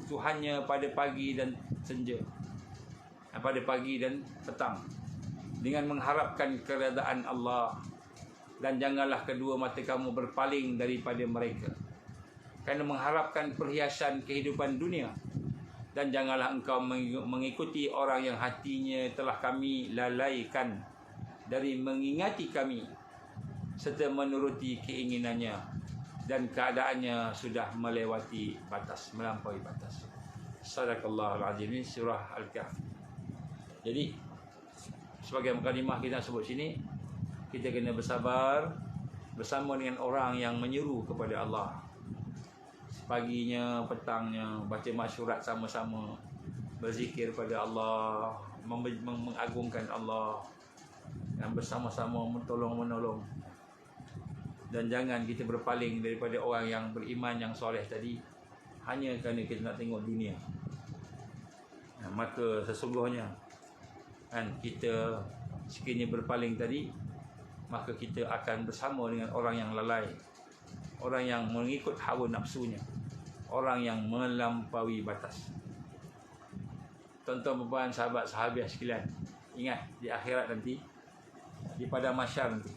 Tuhannya pada pagi dan senja, pada pagi dan petang, dengan mengharapkan keredaan Allah, dan janganlah kedua mata kamu berpaling daripada mereka kerana mengharapkan perhiasan kehidupan dunia, dan janganlah engkau mengikuti orang yang hatinya telah kami lalaikan dari mengingati kami serta menuruti keinginannya, dan keadaannya sudah melewati batas, melampaui batas. Sadaqallahul azim. Ini surah Al-Kahfi. Jadi sebagai mukadimah kita sebut sini, kita kena bersabar bersama dengan orang yang menyeru kepada Allah. Paginya, petangnya, baca masyurat sama-sama, berzikir pada Allah, mengagungkan Allah, dan bersama-sama menolong. Dan jangan kita berpaling daripada orang yang beriman, yang soleh tadi. hanya kerana kita nak tengok dunia. Maka sesungguhnya kita sekiranya berpaling tadi, maka kita akan bersama dengan orang yang lalai, orang yang mengikut hawa nafsunya, orang yang melampaui batas. Tuan-tuan, puan, sahabat-sahabat sekalian, ingat di akhirat nanti, di padang mahsyar nanti,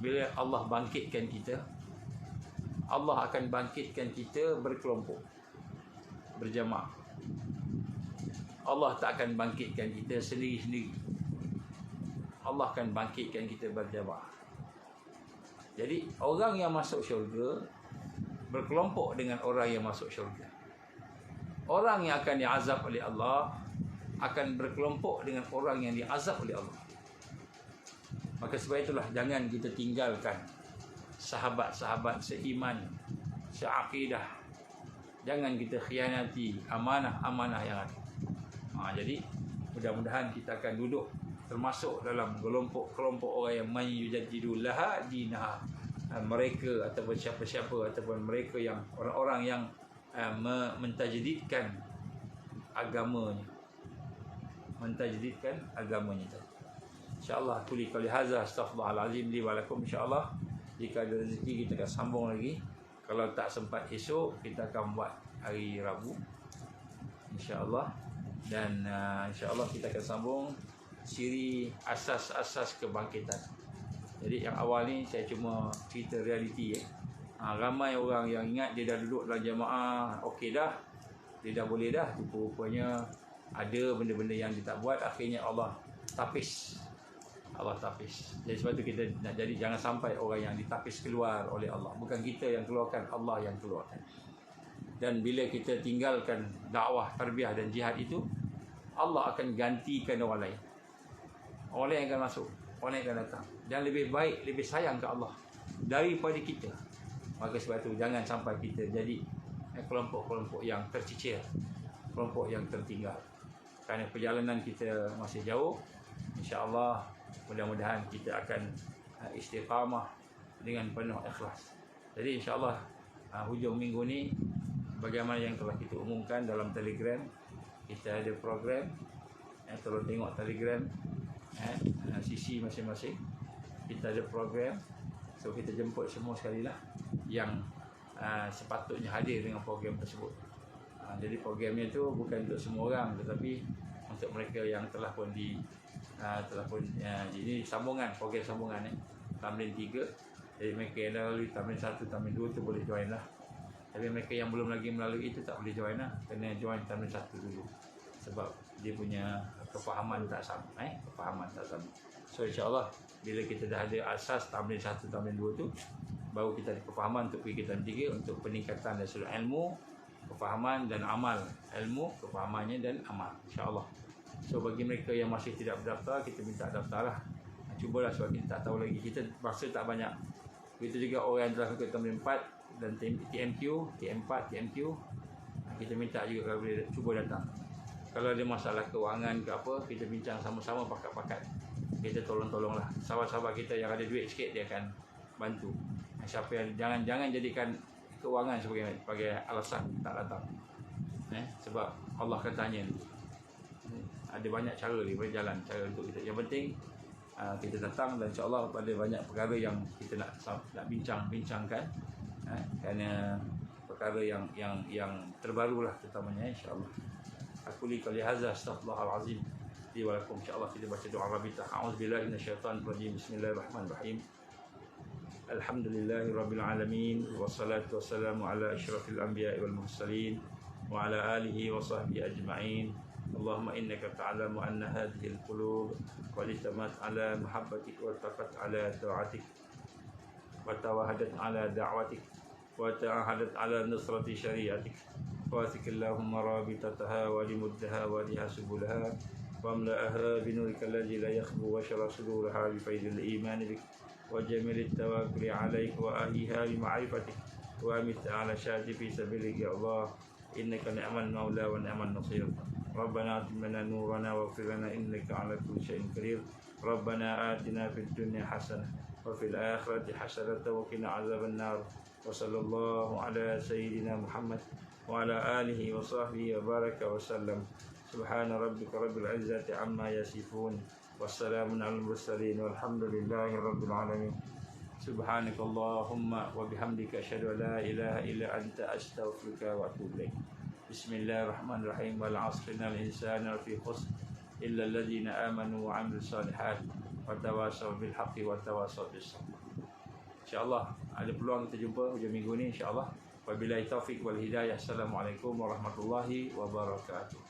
bila Allah bangkitkan kita, Allah akan bangkitkan kita berkelompok, berjamaah. Allah tak akan bangkitkan kita sendiri-sendiri. Allah akan bangkitkan kita berjamaah. Jadi orang yang masuk syurga berkelompok dengan orang yang masuk syurga. Orang yang akan diazab oleh Allah akan berkelompok dengan orang yang diazab oleh Allah. Maka sebab itulah jangan kita tinggalkan sahabat-sahabat seiman, seakidah. Jangan kita khianati amanah-amanah yang ada. Jadi mudah-mudahan kita akan duduk termasuk dalam kelompok orang yang mayyujadidullah dinaha. Mereka ataupun siapa-siapa ataupun mereka yang orang-orang yang mentajdidkan agamanya. Mentajdidkan agamanya. InsyaAllah kuli qali hadza astaghfirullahalazim li wa lakum. InsyaAllah jika ada rezeki kita akan sambung lagi. Kalau tak sempat esok, kita akan buat hari Rabu, InsyaAllah. Dan InsyaAllah kita akan sambung siri asas-asas kebangkitan. Jadi yang awal ni saya cuma cerita realiti. Ramai orang yang ingat dia dah duduk dalam jamaah, okey dah, dia dah boleh dah. Rupanya ada benda-benda yang dia tak buat, akhirnya Allah tapis. Allah tapis. Jadi sebab tu kita nak jadi jangan sampai orang yang ditapis keluar oleh Allah. Bukan kita yang keluarkan, Allah yang keluarkan. Dan bila kita tinggalkan dakwah, tarbiyah dan jihad itu, Allah akan gantikan orang lain. Orang lain akan masuk, orang lain akan datang dan lebih baik, lebih sayang ke Allah daripada kita. Maka sebab itu jangan sampai kita jadi kelompok-kelompok yang tercicir, kelompok yang tertinggal. Kerana perjalanan kita masih jauh. InsyaAllah mudah-mudahan kita akan istiqamah dengan penuh ikhlas. Jadi insyaAllah hujung minggu ni, bagaimana yang telah kita umumkan dalam Telegram, kita ada program. Tolong tengok Telegram sisi masing-masing. Kita ada program. So kita jemput semua sekali lah yang sepatutnya hadir dengan program tersebut. Jadi programnya tu bukan untuk semua orang, tetapi untuk mereka yang telah pun ini sambungan, program sambungan Tamrin 3. Jadi mereka yang dah lalui Tamrin 1, Tamrin 2 tu boleh join lah. Tapi mereka yang belum lagi melalui itu tak boleh join lah. Kena join Tamrin 1 dulu. Sebab dia punya kefahaman tak sama. Kefahaman tak sama. So insyaAllah bila kita dah ada asas Tamrin 1, Tamrin 2 tu, baru kita ada kefahaman untuk pergi ke Tamrin 3 untuk peningkatan dari sudut ilmu, kefahaman dan amal. Ilmu, kefahamannya dan amal, insyaAllah. So bagi mereka yang masih tidak berdaftar, kita minta daftar lah. Cubalah sebab kita tak tahu lagi. Kita masa tak banyak. Begitu juga orang yang telah ikut Tamrin 4 dan TMQ, TM4, TMQ. Kita minta juga kalau boleh cuba datang. Kalau ada masalah kewangan ke apa, kita bincang sama-sama pakat-pakat. Kita tolong-tolonglah. Sahabat-sahabat kita yang ada duit sikit, dia akan bantu. Siapa yang jangan jadikan kewangan sebagai alasan tak datang. Sebab Allah akan tanya nanti. Ada banyak cara dia boleh jalan cara untuk kita. Yang penting kita datang dan insya-Allah ada banyak perkara yang kita nak bincangkan. Kerana perkara yang terbarulah terutamanya insya-Allah. Aku li qali hadza astaghfirullahalazim li wa lakum. Insya-Allah kita baca doa rabitah. A'udzubillahi minasyaitonir rajim. Bismillahirrahmanirrahim. Alhamdulillahirabbil alamin wassalatu wassalamu ala asyrafil anbiya'i wal mursalin wa ala alihi wa sahbihi ajma'in. Allahumma innaka ta'lamu anna hadhihi al-qulub qad ijtamat ala mahabbatik wa taqat ala ta'atik wa tawahadat ala da'watik wa ta'ahadat ala nusrati syariatik. وَاثِكِ اللَّهُمَّ رَابِطَتَهَا وَلِمُدَّهَا وَلِهَا سُبُلَهَا وَامْلَأَهَا بِنُورِكَ الَّذِي لَا يَخْبُو وَشَرَ صُدُورَهَا بِفَيْضِ الْإِيمَانِ بِكَ وَجَمِيلِ التَّوَكُّلِ عَلَيْكَ وَأَهْلِهَا بِمَعْرِفَتِكَ وَأَمِتْ عَلَى شَهَادِ فِي سَبِيلِكَ يَا اللَّهُ إِنَّكَ نِعْمَ الْمَوْلَى وَنِعْمَ النَّصِيرُ رَبَّنَا أَتِمْ لَنَا نُورَنَا وَاغْفِرْ لَنَا إِنَّكَ عَلَى كُلِّ شَيْءٍ قَدِيرٌ رَبَّنَا آتِنَا فِي الدُّنْيَا حَسَنَةً وَفِي الْآخِرَةِ حَسَنَةً وَقِنَا عَذَابَ النَّارِ وصلى الله على سيدنا محمد وعلى آله وصحبه وبارك وسلم. سبحان ربك رب العزة عما يصفون والسلام على المرسلين والحمد لله رب العالمين. سبحانك اللهم وبحمدك أشهد أن لا إله إلا أنت أستغفرك وأتوب إليك. بسم الله الرحمن الرحيم والعصر إن الإنسان لفي خسر إلا الذين آمنوا وعملوا الصالحات وتواصوا بالحق وتواصوا بالصبر. InsyaAllah ada peluang kita jumpa hujung minggu ni insyaAllah. Wabillahi taufiq wal hidayah. Assalamualaikum warahmatullahi wabarakatuh.